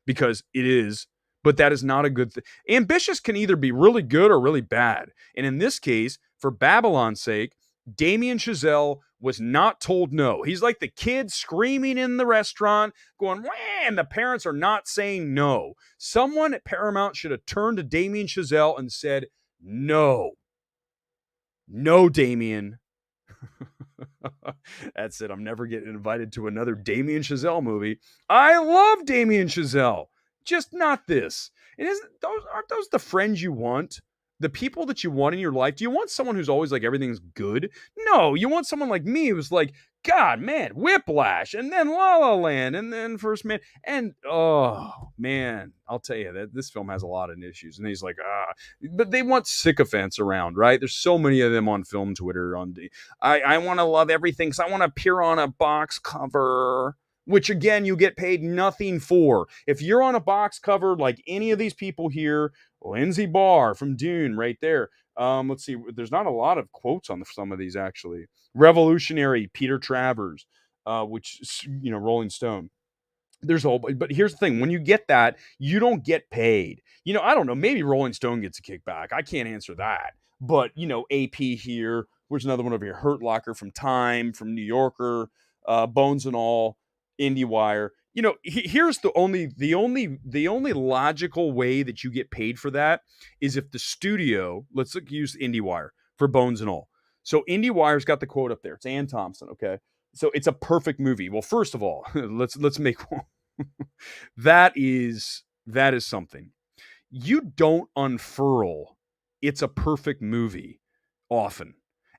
because it is, but that is not a good thing. Ambitious can either be really good or really bad. And in this case, for Babylon's sake, Damien Chazelle was not told no. He's like the kid screaming in the restaurant, going, wah, and the parents are not saying no. Someone at Paramount should have turned to Damien Chazelle and said, no. No, Damien. That's it. I'm never getting invited to another Damien Chazelle movie. I love Damien Chazelle. Just not this. Aren't those the friends you want? The people that you want in your life? Do you want someone who's always like everything's good? No, you want someone like me who's like, God, man, Whiplash, and then La La Land, and then First Man, and oh man, I'll tell you that this film has a lot of issues. And he's like, but they want sycophants around, right? There's so many of them on film Twitter. I want to love everything, so I want to appear on a box cover. Which, again, you get paid nothing for. If you're on a box cover like any of these people here, Lindsay Barr from Dune right there. Let's see. There's not a lot of quotes on some of these, actually. Revolutionary, Peter Travers, which, Rolling Stone. But here's the thing. When you get that, you don't get paid. I don't know. Maybe Rolling Stone gets a kickback. I can't answer that. But, AP here. Where's another one over here? Hurt Locker from Time, from New Yorker, Bones and All. IndieWire. Here's the only logical way that you get paid for that is if the studio, use IndieWire for Bones and All. So IndieWire's got the quote up there. It's Ann Thompson, okay? So it's a perfect movie. Well, first of all, let's make one. that is something. You don't unfurl it's a perfect movie often.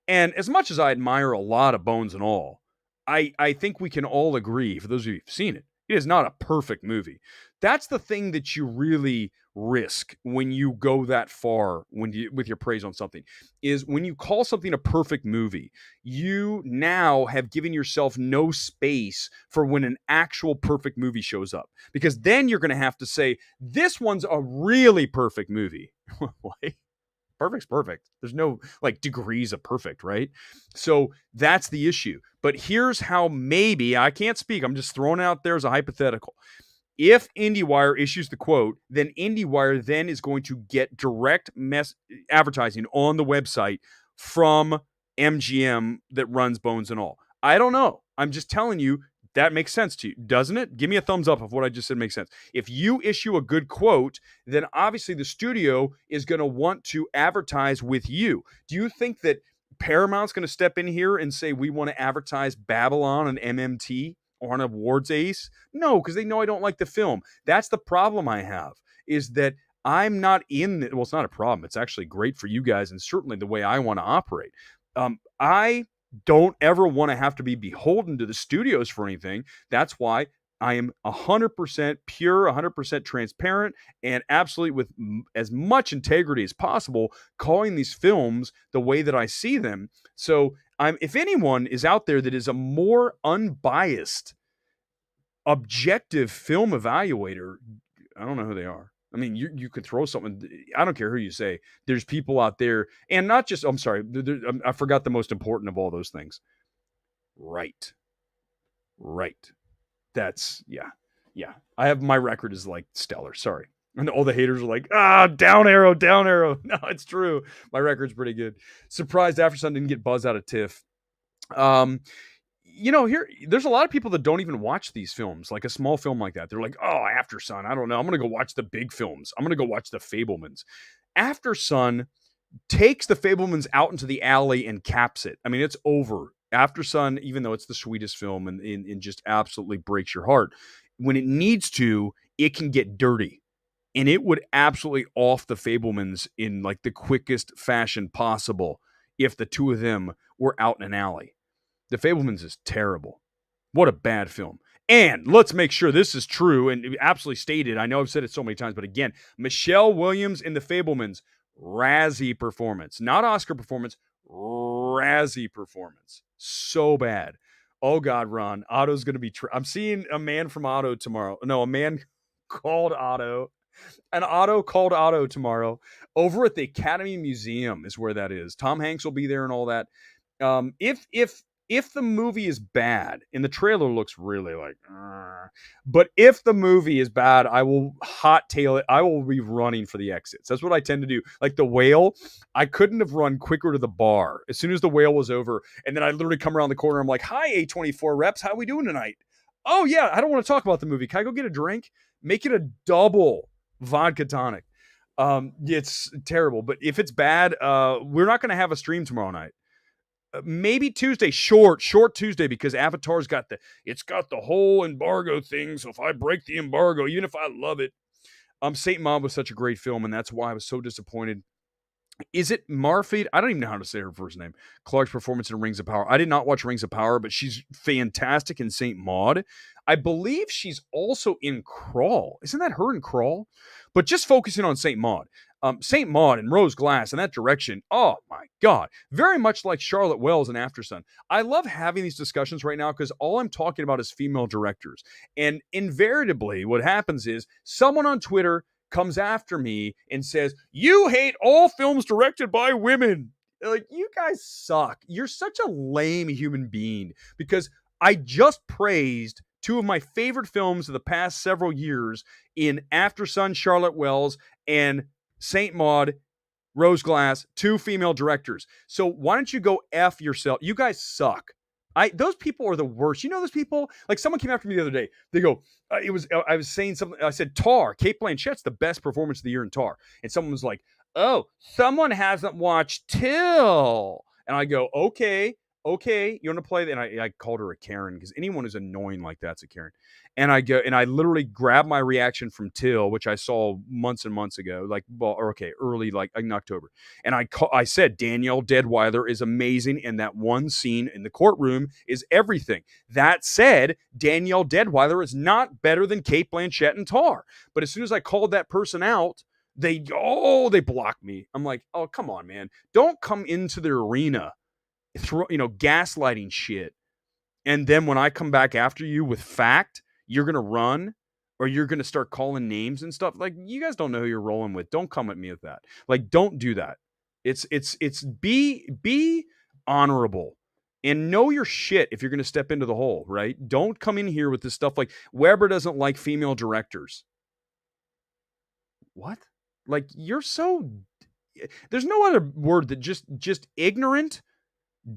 And as much as I admire a lot of Bones and All, I think we can all agree, for those of you who've seen it, it is not a perfect movie. That's the thing that you really risk when you go that far with your praise on something, is when you call something a perfect movie, you now have given yourself no space for when an actual perfect movie shows up. Because then you're going to have to say, this one's a really perfect movie. Like, perfect's perfect. There's no degrees of perfect, right? So that's the issue. But here's how maybe, I can't speak, I'm just throwing it out there as a hypothetical. If IndieWire issues the quote, then IndieWire then is going to get direct advertising on the website from MGM that runs Bones and All. I don't know. I'm just telling you, that makes sense to you, doesn't it? Give me a thumbs up if what I just said makes sense. If you issue a good quote, then obviously the studio is going to want to advertise with you. Do you think that Paramount's going to step in here and say, we want to advertise Babylon on MMT or on Awards Ace? No, because they know I don't like the film. That's the problem I have, is that I'm not in the, well, it's not a problem. It's actually great for you guys and certainly the way I want to operate. I don't ever want to have to be beholden to the studios for anything. That's why I am 100% pure, 100% transparent, and absolutely with as much integrity as possible, calling these films the way that I see them. So if anyone is out there that is a more unbiased, objective film evaluator, I don't know who they are. I mean, you could throw something. I don't care who you say. There's people out there, and not just, I'm sorry, I forgot the most important of all those things. Right. That's, yeah. I have, my record is stellar. Sorry. And all the haters are like, down arrow. No, it's true. My record's pretty good. Surprised Aftersun didn't get buzz out of TIFF. Here, there's a lot of people that don't even watch these films, like a small film like that. They're like, Aftersun, I don't know. I'm going to go watch the big films. I'm going to go watch the Fabelmans. Aftersun takes the Fabelmans out into the alley and caps it. I mean, it's over. Aftersun, even though it's the sweetest film and just absolutely breaks your heart, when it needs to, it can get dirty. and it would absolutely off the Fablemans in like the quickest fashion possible if the two of them were out in an alley. The Fablemans is terrible. What a bad film. And let's make sure this is true and absolutely stated. I know I've said it so many times, but again, Michelle Williams in The Fablemans, Razzie performance, not Oscar performance, Razzie performance. So bad. Oh God, Ron, Otto's going to be. I'm seeing a man from Otto tomorrow. No, a man called Otto. An Otto called Otto tomorrow over at the Academy Museum is where that is. Tom Hanks will be there and all that. If the movie is bad, and the trailer looks really like, but if the movie is bad, I will hot tail it. I will be running for the exits. That's what I tend to do. Like The Whale, I couldn't have run quicker to the bar as soon as The Whale was over, and then I literally come around the corner. I'm like, "Hi, A24 reps, how we doing tonight?" Oh yeah, I don't want to talk about the movie. Can I go get a drink? Make it a double vodka tonic. It's terrible, but if it's bad, we're not going to have a stream tomorrow night. Maybe Tuesday, short Tuesday, because Avatar's got the whole embargo thing. So if I break the embargo, even if I love it, Saint Maud was such a great film, and that's why I was so disappointed. Is it Marfeed? I don't even know how to say her first name. Clark's performance in Rings of Power. I did not watch Rings of Power, but she's fantastic in Saint Maud. I believe she's also in Crawl. Isn't that her in Crawl? But just focusing on Saint Maud. Saint Maud and Rose Glass and that direction. Oh my God. Very much like Charlotte Wells and Aftersun. I love having these discussions right now because all I'm talking about is female directors. And invariably what happens is someone on Twitter comes after me and says, "You hate all films directed by women." Like, you guys suck. You're such a lame human being because I just praised two of my favorite films of the past several years in Aftersun, Charlotte Wells, and Saint Maud, Rose Glass, two female directors. So why don't you go F yourself? You guys suck. Those people are the worst. You know those people? Like, someone came after me the other day. They go, I was saying something. I said, Tar, Cate Blanchett's the best performance of the year in Tar. And someone was like, "Oh, someone hasn't watched Till." And I go, okay, you want to play that? And I called her a Karen because anyone who's annoying like that's a Karen. And I go, and I literally grabbed my reaction from Till, which I saw months and months ago, early, like in October. And I said, Danielle Deadwyler is amazing, and that one scene in the courtroom is everything. That said, Danielle Deadwyler is not better than Cate Blanchett and Tar. But as soon as I called that person out, they blocked me. I'm like, oh, come on, man. Don't come into the arena gaslighting shit. And then when I come back after you with fact, you're going to run or you're going to start calling names and stuff. Like, you guys don't know who you're rolling with. Don't come at me with that. Like, don't do that. It's be honorable and know your shit if you're going to step into the hole, right? Don't come in here with this stuff like Weber doesn't like female directors. What? Like, you're so, there's no other word that just ignorant,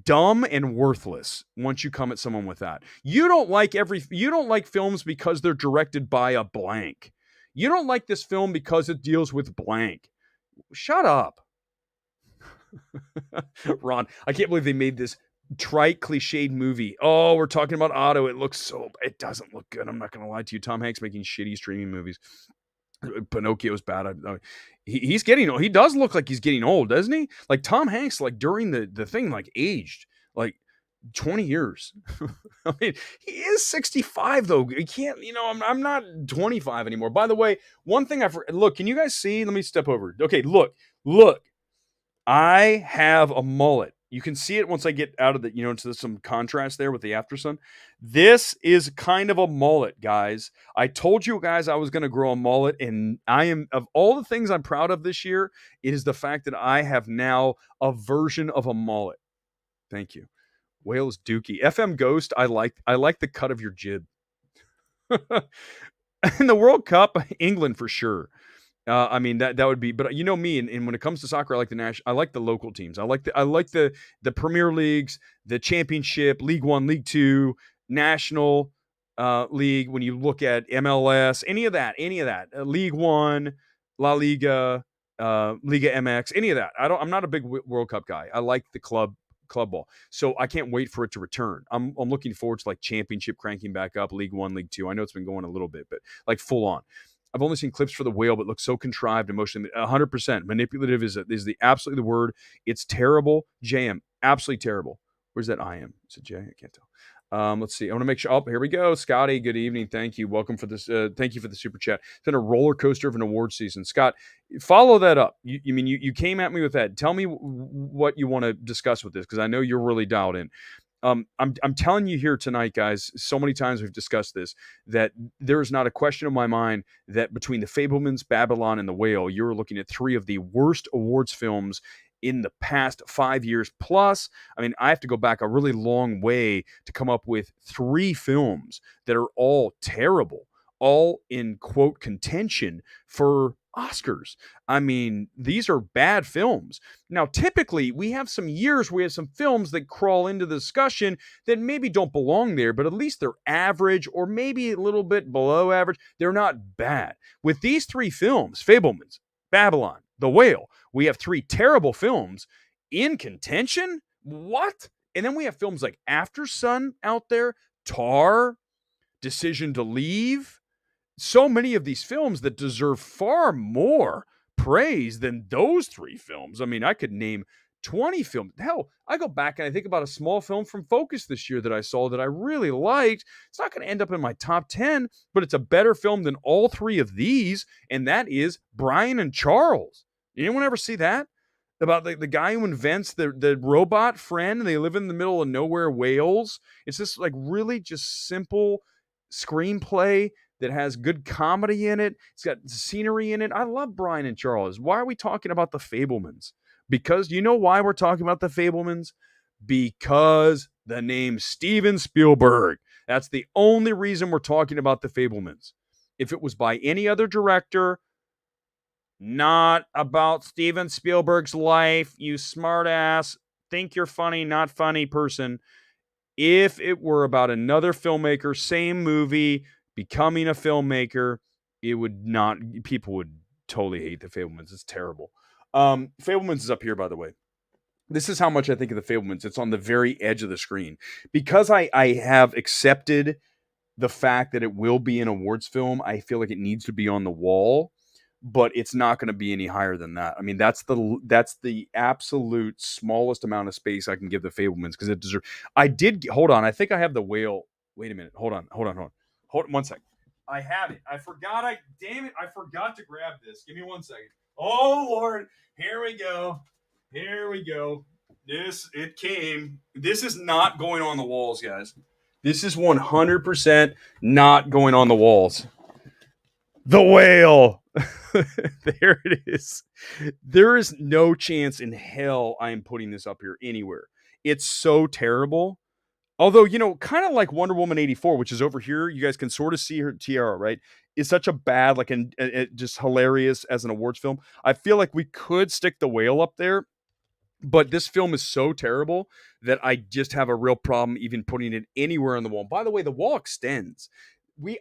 dumb, and worthless once you come at someone with that. You don't like films because they're directed by a blank. You don't like this film because it deals with blank. Shut up. Ron, I can't believe they made this trite, cliched movie. Oh, we're talking about Otto. It doesn't look good. I'm not going to lie to you. Tom Hanks making shitty streaming movies. Pinocchio's bad. He's getting old. He does look like he's getting old, doesn't he? Like, Tom Hanks, like during the thing, like aged like 20 years. I mean, he is 65 though. He can't, I'm not 25 anymore. By the way, one thing look, can you guys see? Let me step over. Okay, look. I have a mullet. You can see it once I get out of the, into some contrast there with the Aftersun. This is kind of a mullet, guys. I told you guys I was going to grow a mullet, and of all the things I'm proud of this year, it is the fact that I have now a version of a mullet. Thank you. Wales Dookie. FM Ghost, I like the cut of your jib. In the World Cup, England for sure. I mean, that would be, but you know me, and when it comes to soccer, I like the local teams. I like the Premier Leagues, the Championship, League One, League Two, National League. When you look at MLS, any of that, League One, La Liga, Liga MX, any of that. I'm not a big World Cup guy. I like the club ball, so I can't wait for it to return. I'm looking forward to like Championship cranking back up, League One, League Two. I know it's been going a little bit, but like full on. I've only seen clips for The Whale, but looks so contrived, emotionally. 100% manipulative is the absolutely the word. It's terrible. JM, absolutely terrible. Where's that I am? Is it J? I can't tell. Let's see. I want to make sure. Oh, here we go. Scotty, good evening. Thank you. Welcome for this. Thank you for the super chat. It's been a roller coaster of an award season. Scott, follow that up. You came at me with that. Tell me what you want to discuss with this, because I know you're really dialed in. I'm telling you here tonight, guys, so many times we've discussed this, that there is not a question in my mind that between The Fabelmans, Babylon, and The Whale, you're looking at three of the worst awards films in the past 5 years plus. I mean, I have to go back a really long way to come up with three films that are all terrible, all in quote contention for Oscars. I mean, these are bad films. Now, typically, we have some years where we have some films that crawl into the discussion that maybe don't belong there, but at least they're average or maybe a little bit below average. They're not bad. With these three films, Fabelmans, Babylon, The Whale, we have three terrible films in contention. What? And then we have films like Aftersun out there, Tar, Decision to Leave. So many of these films that deserve far more praise than those three films. I mean, I could name 20 films. Hell, I go back and I think about a small film from Focus this year that I saw that I really liked. It's not going to end up in my top 10, but it's a better film than all three of these, and that is Brian and Charles. Anyone ever see that? About the guy who invents the robot friend, and they live in the middle of nowhere, Wales. It's this like really just simple screenplay that has good comedy in it. It's got scenery in it. I love Brian and Charles. Why are we talking about The Fabelmans? Because you know why we're talking about The Fabelmans? Because the name Steven Spielberg. That's the only reason we're talking about The Fabelmans. If it was by any other director, not about Steven Spielberg's life, you smart ass, think you're funny, not funny person. If it were about another filmmaker, same movie, becoming a filmmaker, it would not, people would totally hate The Fabelmans. It's terrible. Fabelmans is up here, by the way. This is how much I think of The Fabelmans. It's on the very edge of the screen. Because I have accepted the fact that it will be an awards film, I feel like it needs to be on the wall, but it's not going to be any higher than that. I mean, that's the absolute smallest amount of space I can give The Fabelmans, because it deserves. Hold on. I think I have The Whale. Wait a minute. Hold on. Hold on 1 second. I have it. I forgot to grab this. Give me 1 second. Oh Lord. Here we go. It came. This is not going on the walls, guys. This is 100% not going on the walls. The Whale. There it is. There is no chance in hell I am putting this up here anywhere. It's so terrible. Although, kind of like Wonder Woman 84, which is over here, you guys can sort of see her tiara, right? Is such a bad, like, and just hilarious as an awards film. I feel like we could stick The Whale up there, but this film is so terrible that I just have a real problem even putting it anywhere on the wall. By the way, the wall extends.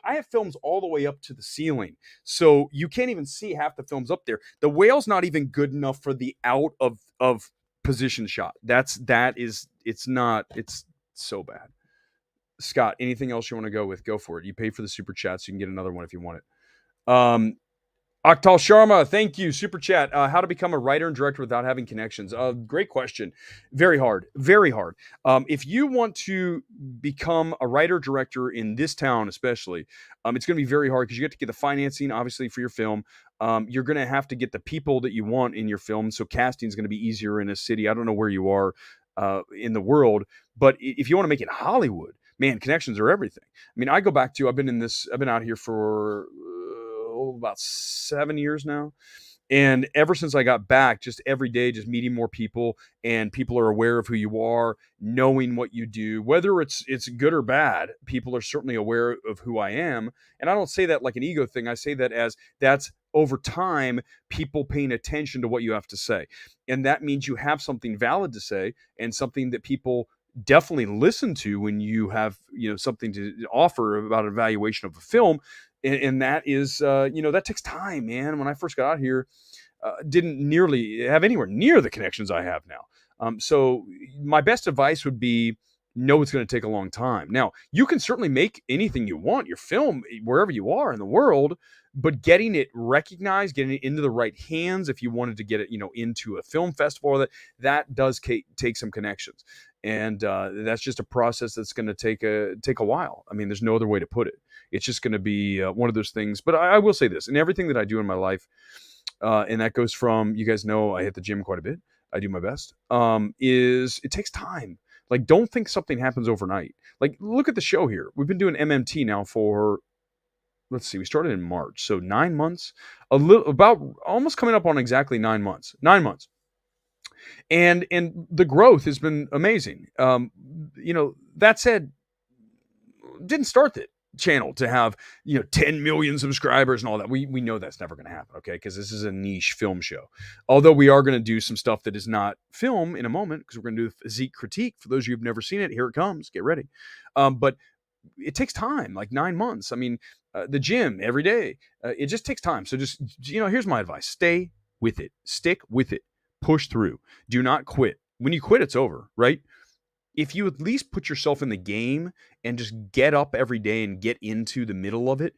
I have films all the way up to the ceiling, so you can't even see half the films up there. The Whale's not even good enough for the out of position shot. It's so bad. Scott, anything else you want to go with? Go for it. You pay for the super chat, so you can get another one if you want it. Akhtal Sharma, thank you. Super chat. How to become a writer and director without having connections? Great question. Very hard. Very hard. If you want to become a writer director in this town, especially, it's going to be very hard because you have to get the financing, obviously, for your film. You're going to have to get the people that you want in your film. So casting is going to be easier in a city. I don't know where you are in the world, but if you want to make it Hollywood, man, connections are everything. I mean, I've been out here for about 7 years now. And ever since I got back, just every day, just meeting more people, and people are aware of who you are, knowing what you do, whether it's good or bad. People are certainly aware of who I am. And I don't say that like an ego thing. I say that as that's over time, people paying attention to what you have to say. And that means you have something valid to say and something that people definitely listen to when you have, something to offer about an evaluation of a film. And that is, that takes time, man. When I first got out here, didn't nearly have anywhere near the connections I have now. So my best advice would be know it's going to take a long time. Now, you can certainly make anything you want, your film, wherever you are in the world, but getting it recognized, getting it into the right hands, if you wanted to get it, into a film festival, that does take some connections. And that's just a process that's going to take a while. I mean, there's no other way to put it. It's just going to be one of those things. But I will say this, in everything that I do in my life, and that goes from, you guys know I hit the gym quite a bit. I do my best. Is it takes time. Like, don't think something happens overnight. Like, look at the show here. We've been doing MMT now for, let's see, we started in March. So 9 months, about almost coming up on exactly 9 months. 9 months. And the growth has been amazing. That said, didn't start the channel to have 10 million subscribers and all that. We know that's never going to happen, okay? Because this is a niche film show. Although we are going to do some stuff that is not film in a moment, because we're going to do the Physique critique. For those of you who've never seen it, here it comes. Get ready. But it takes time, like 9 months. I mean, the gym every day. It just takes time. So just, here's my advice. Stay with it. Stick with it. Push through. Do not quit. When you quit, it's over, right? If you at least put yourself in the game and just get up every day and get into the middle of it,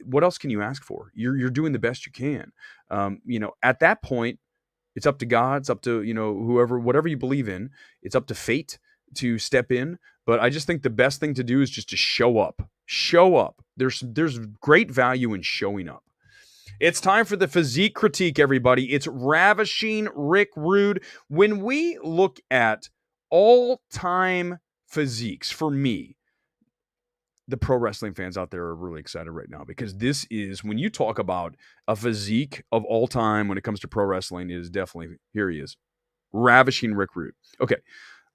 what else can you ask for? You're doing the best you can. At that point, it's up to God. It's up to, whatever you believe in. It's up to fate to step in. But I just think the best thing to do is just to show up. Show up. There's great value in showing up. It's time for the Physique critique, everybody. It's ravishing Rick Rude. When we look at all-time physiques, for me, the pro wrestling fans out there are really excited right now, because this is, when you talk about a physique of all time when it comes to pro wrestling, it is definitely, here he is, ravishing Rick Rude. Okay,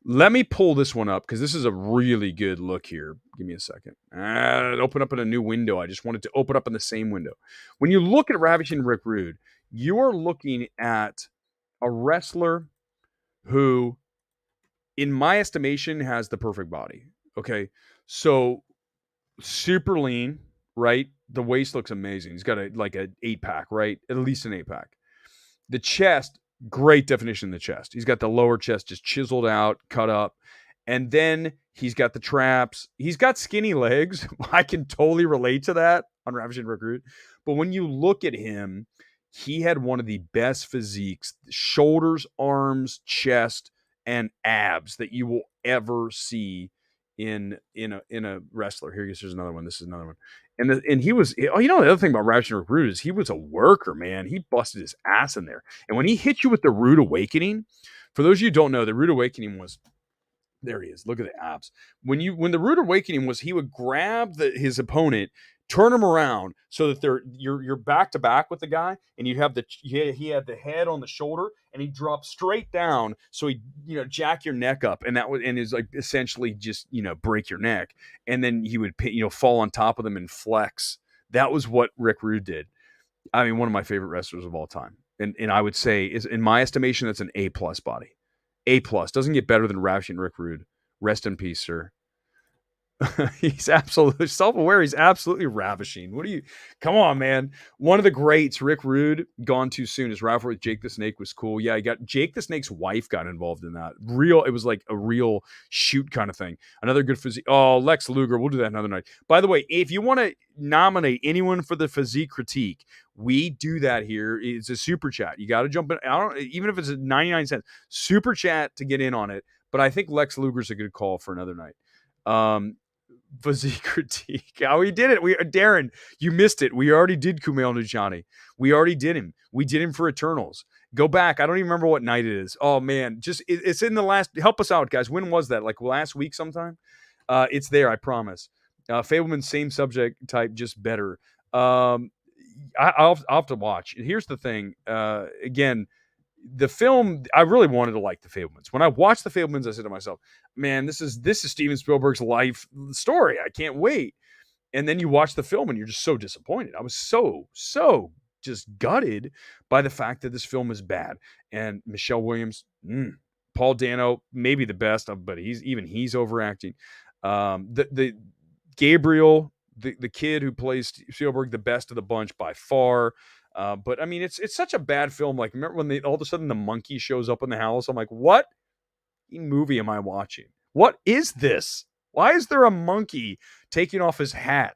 let me pull this one up, because this is a really good look here. Give me a second. Open up in a new window. I just wanted to open up in the same window. When you look at ravishing Rick Rude, you are looking at a wrestler who, in my estimation, has the perfect body. Okay, so super lean, right? The waist looks amazing. He's got an 8-pack, right? At least an 8-pack. The chest, great definition in the chest. He's got the lower chest just chiseled out, cut up. And then he's got the traps. He's got skinny legs. I can totally relate to that on Ravishing Rick Rude. But when you look at him, he had one of the best physiques, shoulders, arms, chest, and abs that you will ever see in a wrestler. Here, here's another one. This is another one. And he was, the other thing about Ravishing Rick Rude is he was a worker, man. He busted his ass in there. And when he hit you with the Rude Awakening, for those of you who don't know, the Rude Awakening was, there he is. Look at the abs. When the Rude Awakening was, he would grab his opponent, turn him around so that you're back to back with the guy, and you have he had the head on the shoulder, and he dropped straight down, so he jack your neck up, and is like essentially just break your neck, and then he would fall on top of them and flex. That was what Rick Rude did. I mean, one of my favorite wrestlers of all time, and I would say, is, in my estimation, that's an A+ body. A+. Doesn't get better than Ravishing Rick Rude. Rest in peace, sir. He's absolutely self-aware. He's absolutely ravishing. Come on, man. One of the greats, Rick Rude, gone too soon. His rivalry with Jake the Snake was cool. Yeah, he got Jake the Snake's wife got involved in that. It was like a real shoot kind of thing. Another good physique. Oh, Lex Luger. We'll do that another night. By the way, if you want to nominate anyone for the physique critique, we do that here. It's a super chat. You got to jump in. Even if it's 99 cents, super chat to get in on it. But I think Lex Luger's a good call for another night. Physique critique. How we did it. Darren, you missed it. We already did Kumail Nanjiani. We already did him. We did him for Eternals. Go back. I don't even remember what night it is. Oh man, it's in the last. Help us out, guys. When was that? Like last week sometime? It's there. I promise. Fableman, same subject type, just better. I'll have to watch. Here's the thing. Again, the film, I really wanted to like the Fablemans. When I watched the Fablemans, I said to myself, man, this is Steven Spielberg's life story. I can't wait. And then you watch the film and you're just so disappointed. I was so just gutted by the fact that this film is bad. And Michelle Williams, Paul Dano, maybe the best, but he's overacting. The Gabriel, the kid who plays Spielberg, the best of the bunch by far. But I mean, it's such a bad film. Like, remember when all of a sudden the monkey shows up in the house? I'm like, what movie am I watching? What is this? Why is there a monkey taking off his hat?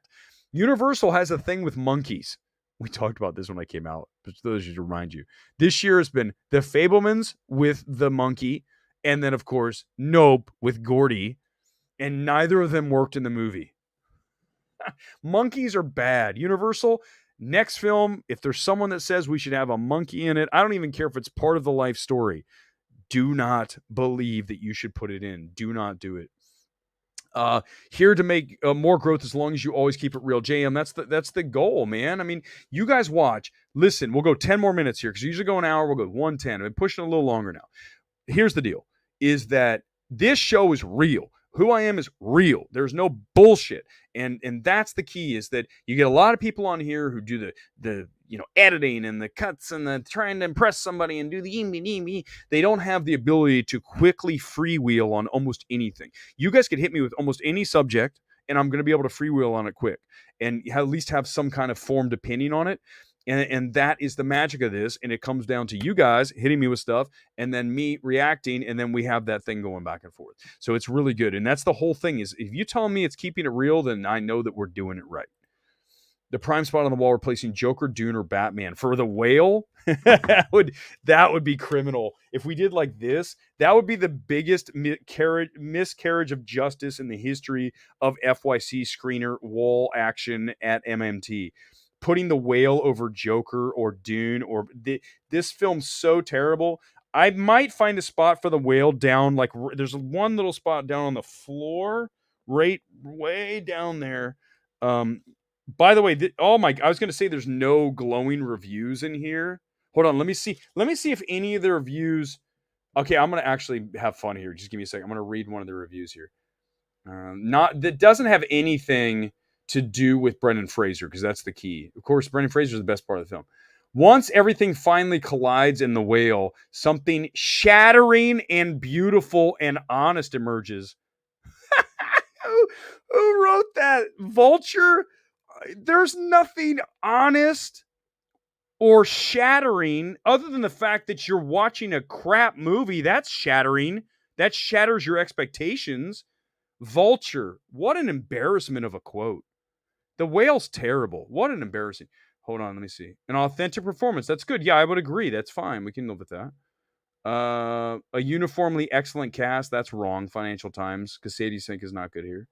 Universal has a thing with monkeys. We talked about this when I came out, but those should remind you. This year has been The Fablemans with the monkey, and then, of course, Nope with Gordy, and neither of them worked in the movie. Monkeys are bad. Universal, next film, if there's someone that says we should have a monkey in it, I don't even care if it's part of the life story. Do not believe that you should put it in. Do not do it. Here to make more growth as long as you always keep it real. JM, that's the goal, man. I mean, you guys watch. Listen, we'll go 10 more minutes here because usually go an hour. We'll go 110. I've been pushing a little longer now. Here's the deal, is that this show is real. Who I am is real. There's no bullshit. And that's the key, is that you get a lot of people on here who do the editing and the cuts and the trying to impress somebody and do the they don't have the ability to quickly freewheel on almost anything. You guys could hit me with almost any subject and I'm going to be able to freewheel on it quick and at least have some kind of formed opinion on it. And that is the magic of this. And it comes down to you guys hitting me with stuff and then me reacting. And then we have that thing going back and forth. So it's really good. And that's the whole thing, is if you tell me it's keeping it real, then I know that we're doing it right. The prime spot on the wall replacing Joker, Dune, or Batman. For the whale, that would be criminal. If we did like this, that would be the biggest miscarriage of justice in the history of FYC screener wall action at MMT. Putting the whale over Joker or Dune or this film's so terrible. I might find a spot for the whale down, like there's one little spot down on the floor, right way down there. By the way, I was going to say there's no glowing reviews in here. Hold on, let me see if any of the reviews. Okay, I'm going to actually have fun here. Just give me a second. I'm going to read one of the reviews here. That doesn't have anything to do with Brendan Fraser, because that's the key. Of course, Brendan Fraser is the best part of the film. Once everything finally collides in the whale, something shattering and beautiful and honest emerges. Who wrote that? Vulture? There's nothing honest or shattering other than the fact that you're watching a crap movie. That's shattering. That shatters your expectations. Vulture. What an embarrassment of a quote. The whale's terrible. What an embarrassing. Hold on, let me see. An authentic performance. That's good. Yeah, I would agree. That's fine. We can live with that. A uniformly excellent cast. That's wrong. Financial Times. Sadie Sink is not good here.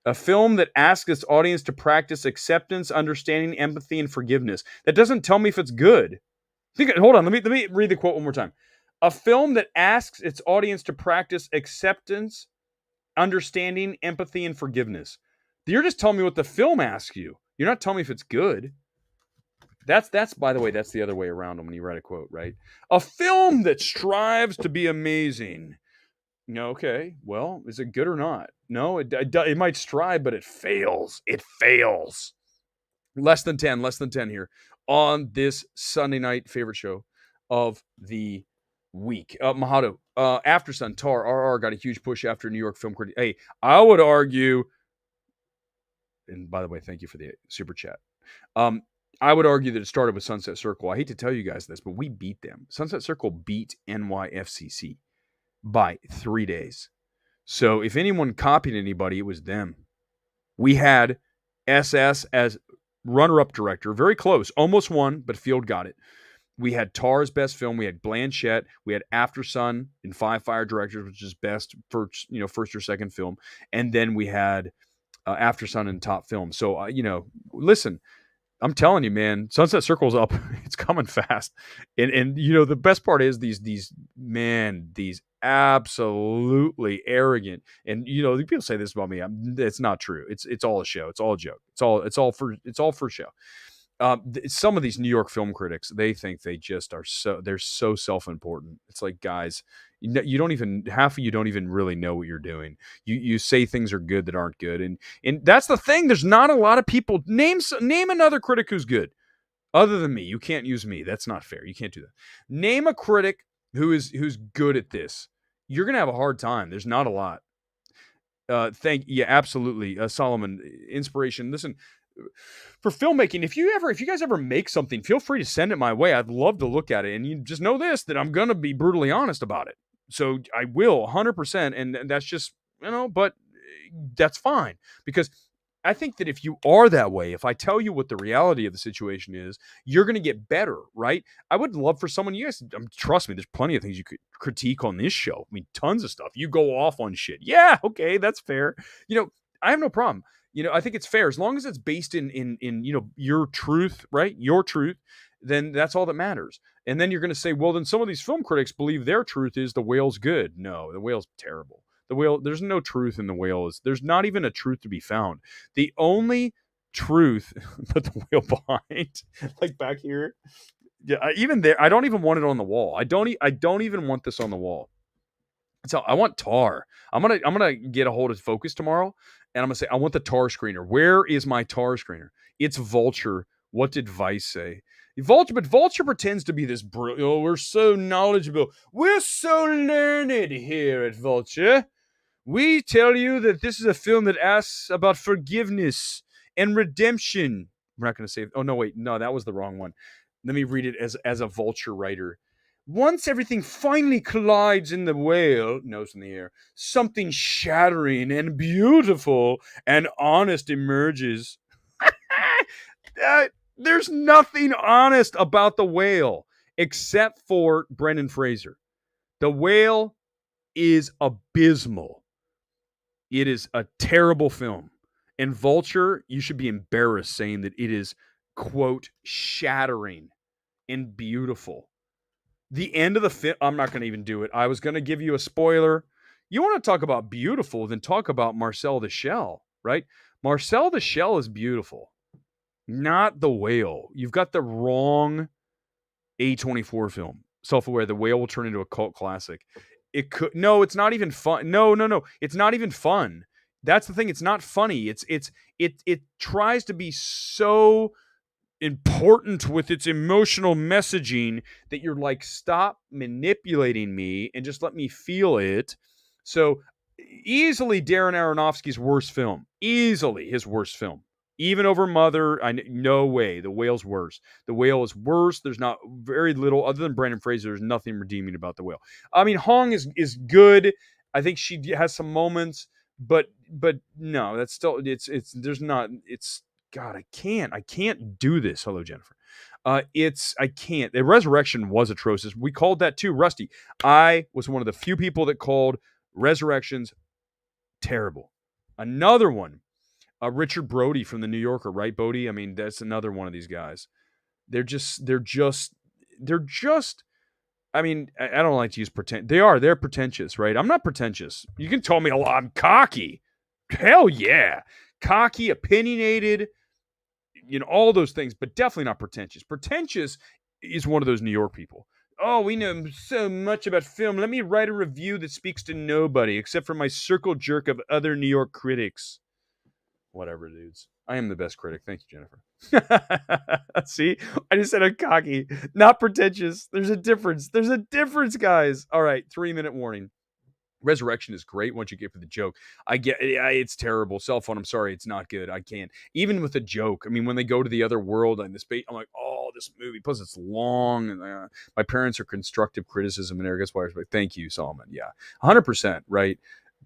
A film that asks its audience to practice acceptance, understanding, empathy, and forgiveness. That doesn't tell me if it's good. Hold on. Let me read the quote one more time. A film that asks its audience to practice acceptance, understanding, empathy, and forgiveness. You're just telling me what the film asks you. You're not telling me if it's good. That's by the way, that's the other way around when you write a quote, right? A film that strives to be amazing. Okay, well, is it good or not? No, it might strive, but it fails. It fails. Less than 10 here on this Sunday night favorite show of the week. Mahado, Aftersun, Tar, RR got a huge push after New York Film Critic. Hey, I would argue, and by the way, thank you for the super chat. I would argue that it started with Sunset Circle. I hate to tell you guys this, but we beat them. Sunset Circle beat NYFCC by 3 days. So if anyone copied anybody, it was them. We had SS as runner-up director, very close, almost won, but Field got it. We had Tar's best film. We had Blanchett. We had Aftersun in Five Fire Directors, which is best for first or second film, and then we had Aftersun in top film. So listen, I'm telling you, man, Sunset Circle's up. It's coming fast, and the best part is these absolutely arrogant, and people say this about me. It's not true. It's all a show. It's all a joke. It's all for show. Some of these New York film critics, they think they just are they're so self-important. It's like, guys, half of you don't even really know what you're doing. You say things are good that aren't good. And that's the thing. There's not a lot of people. Name another critic who's good other than me. You can't use me. That's not fair. You can't do that. Name a critic who's good at this. You're going to have a hard time. There's not a lot. Absolutely. Solomon, inspiration. Listen, for filmmaking, if you guys ever make something, feel free to send it my way. I'd love to look at it. And you just know this, that I'm going to be brutally honest about it. So I will 100%. And that's just, but that's fine because I think that if you are that way, if I tell you what the reality of the situation is, you're going to get better, right? I would love for someone, you guys, trust me, there's plenty of things you could critique on this show. I mean, tons of stuff. You go off on shit. Yeah, okay, that's fair. I have no problem. I think it's fair as long as it's based in your truth, right? Your truth, then that's all that matters. And then you're going to say, well, then some of these film critics believe their truth is the whale's good. No, the whale's terrible. The whale, there's no truth in the whale. There's not even a truth to be found. The only truth, put the whale behind, like back here. Yeah, even there, I don't even want it on the wall. I don't even want this on the wall. So I want tar. I'm gonna get a hold of Focus tomorrow, and I'm gonna say I want the tar screener. Where is my tar screener? It's Vulture. What did Vice say? Vulture pretends to be this brilliant. Oh, we're so knowledgeable. We're so learned here at Vulture. We tell you that this is a film that asks about forgiveness and redemption. We're not going to say. Oh no, wait, no, that was the wrong one. Let me read it as a Vulture writer. Once everything finally collides in the whale, nose in the air, something shattering and beautiful and honest emerges. There's nothing honest about the whale except for Brendan Fraser. The whale is abysmal. It is a terrible film. And Vulture, you should be embarrassed saying that it is, quote, shattering and beautiful. The end of the film, I'm not going to even do it. I was going to give you a spoiler. You want to talk about beautiful, then talk about Marcel the Shell, right? Marcel the Shell is beautiful, not the whale. You've got the wrong A24 film. Self-Aware, the whale will turn into a cult classic. It could. No, it's not even fun. No. It's not even fun. That's the thing. It's not funny. It tries to be so important with its emotional messaging that you're like, stop manipulating me and just let me feel it. So easily Darren Aronofsky's worst film. Easily his worst film. Even over Mother, no way. The Whale's worse. The Whale is worse. There's not very little, other than Brendan Fraser, there's nothing redeeming about The Whale. I mean, Hong is good. I think she has some moments, but no, that's still, there's not, it's, God, I can't do this. Hello, Jennifer. I can't. The Resurrection was atrocious. We called that too, Rusty. I was one of the few people that called Resurrections terrible. Another one. Richard Brody from the New Yorker, right, Bodie? I mean, that's another one of these guys. They're just. I mean, I don't like to use pretend. They're pretentious, right? I'm not pretentious. You can tell me I'm cocky. Hell yeah, cocky, opinionated, all those things, but definitely not pretentious. Pretentious is one of those New York people. Oh, we know so much about film. Let me write a review that speaks to nobody except for my circle jerk of other New York critics. Whatever, dudes. I am the best critic. Thank you, Jennifer. See? I just said I'm cocky, not pretentious. There's a difference. There's a difference, guys. All right, 3-minute warning. Resurrection is great once you get for the joke. I get it's terrible. Cell phone, I'm sorry, it's not good. I can't. Even with a joke. I mean, when they go to the other world and this I'm like, oh, this movie. Plus, it's long. And my parents are constructive criticism and Erick. That's why I was like, thank you, Solomon. Yeah, 100%, right?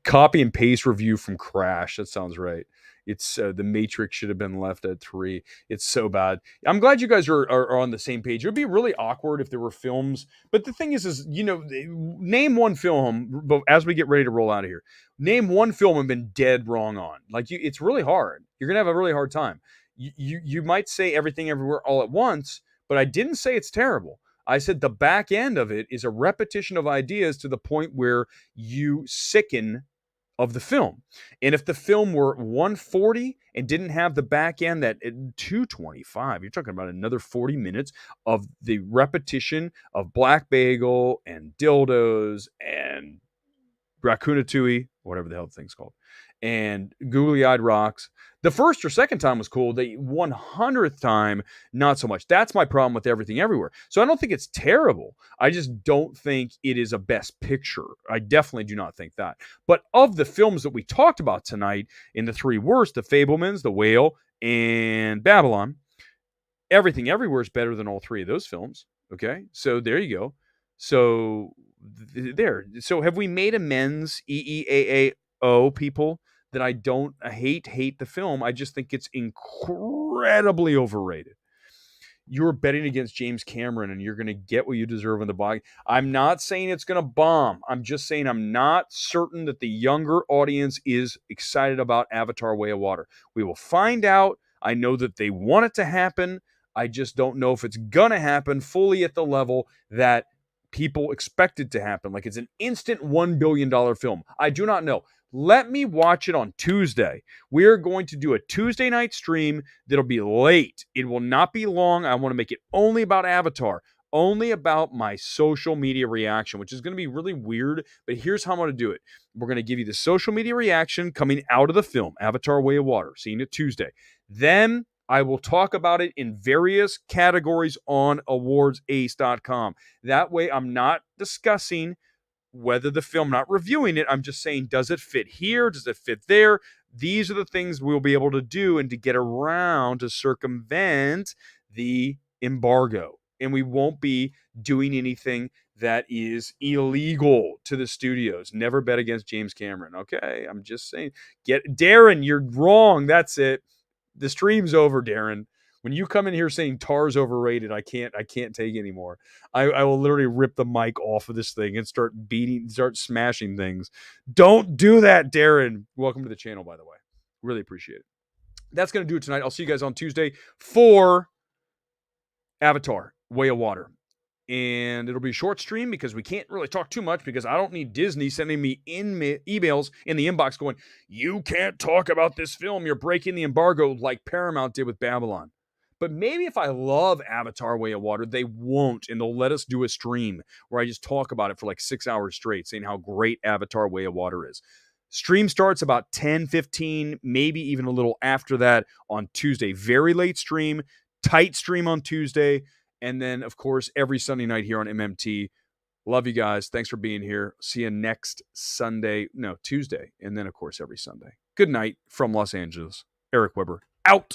Copy and paste review from Crash. That sounds right. It's The Matrix should have been left at 3. It's so bad. I'm glad you guys are on the same page. It would be really awkward if there were films. But the thing is name one film, but as we get ready to roll out of here, name one film I've been dead wrong on. Like, it's really hard. You're going to have a really hard time. You might say Everything Everywhere All at Once, but I didn't say it's terrible. I said the back end of it is a repetition of ideas to the point where you sicken of the film. And if the film were 140 and didn't have the back end that 225, you're talking about another 40 minutes of the repetition of Black Bagel and dildos and Rakunatui, whatever the hell the thing's called, and Googly-Eyed Rocks. The first or second time was cool. The 100th time, not so much. That's my problem with Everything Everywhere. So I don't think it's terrible. I just don't think it is a best picture. I definitely do not think that. But of the films that we talked about tonight, in the 3 worst, The Fabelmans, The Whale, and Babylon, Everything Everywhere is better than all 3 of those films. Okay? So there you go. So there. So have we made amends, EEAAO people, that I hate the film. I just think it's incredibly overrated. You're betting against James Cameron and you're going to get what you deserve in the box. I'm not saying it's going to bomb. I'm just saying I'm not certain that the younger audience is excited about Avatar Way of Water. We will find out. I know that they want it to happen. I just don't know if it's going to happen fully at the level that people expect it to happen. Like it's an instant $1 billion film. I do not know. Let me watch it on Tuesday. We are going to do a Tuesday night stream that'll be late. It will not be long. I want to make it only about Avatar, only about my social media reaction, which is going to be really weird. But here's how I'm going to do it. We're going to give you the social media reaction coming out of the film, Avatar Way of Water, seeing it Tuesday. Then I will talk about it in various categories on awardsace.com. That way I'm not discussing whether the film, not reviewing it, I'm just saying, does it fit here? Does it fit there? These are the things we'll be able to do and to get around to circumvent the embargo. And we won't be doing anything that is illegal to the studios. Never bet against James Cameron. Okay, I'm just saying. Darren, you're wrong. That's it. The stream's over, Darren. When you come in here saying Tar's overrated, I can't take anymore. I will literally rip the mic off of this thing and start smashing things. Don't do that, Darren. Welcome to the channel, by the way. Really appreciate it. That's going to do it tonight. I'll see you guys on Tuesday for Avatar Way of Water. And it'll be a short stream because we can't really talk too much because I don't need Disney sending me emails in the inbox going, you can't talk about this film. You're breaking the embargo like Paramount did with Babylon. But maybe if I love Avatar Way of Water, they won't, and they'll let us do a stream where I just talk about it for like 6 hours straight, saying how great Avatar Way of Water is. Stream starts about 10:15, maybe even a little after that on Tuesday. Very late stream, tight stream on Tuesday. And then, of course, every Sunday night here on MMT. Love you guys. Thanks for being here. See you next Tuesday. And then, of course, every Sunday. Good night from Los Angeles. Erick Weber, out.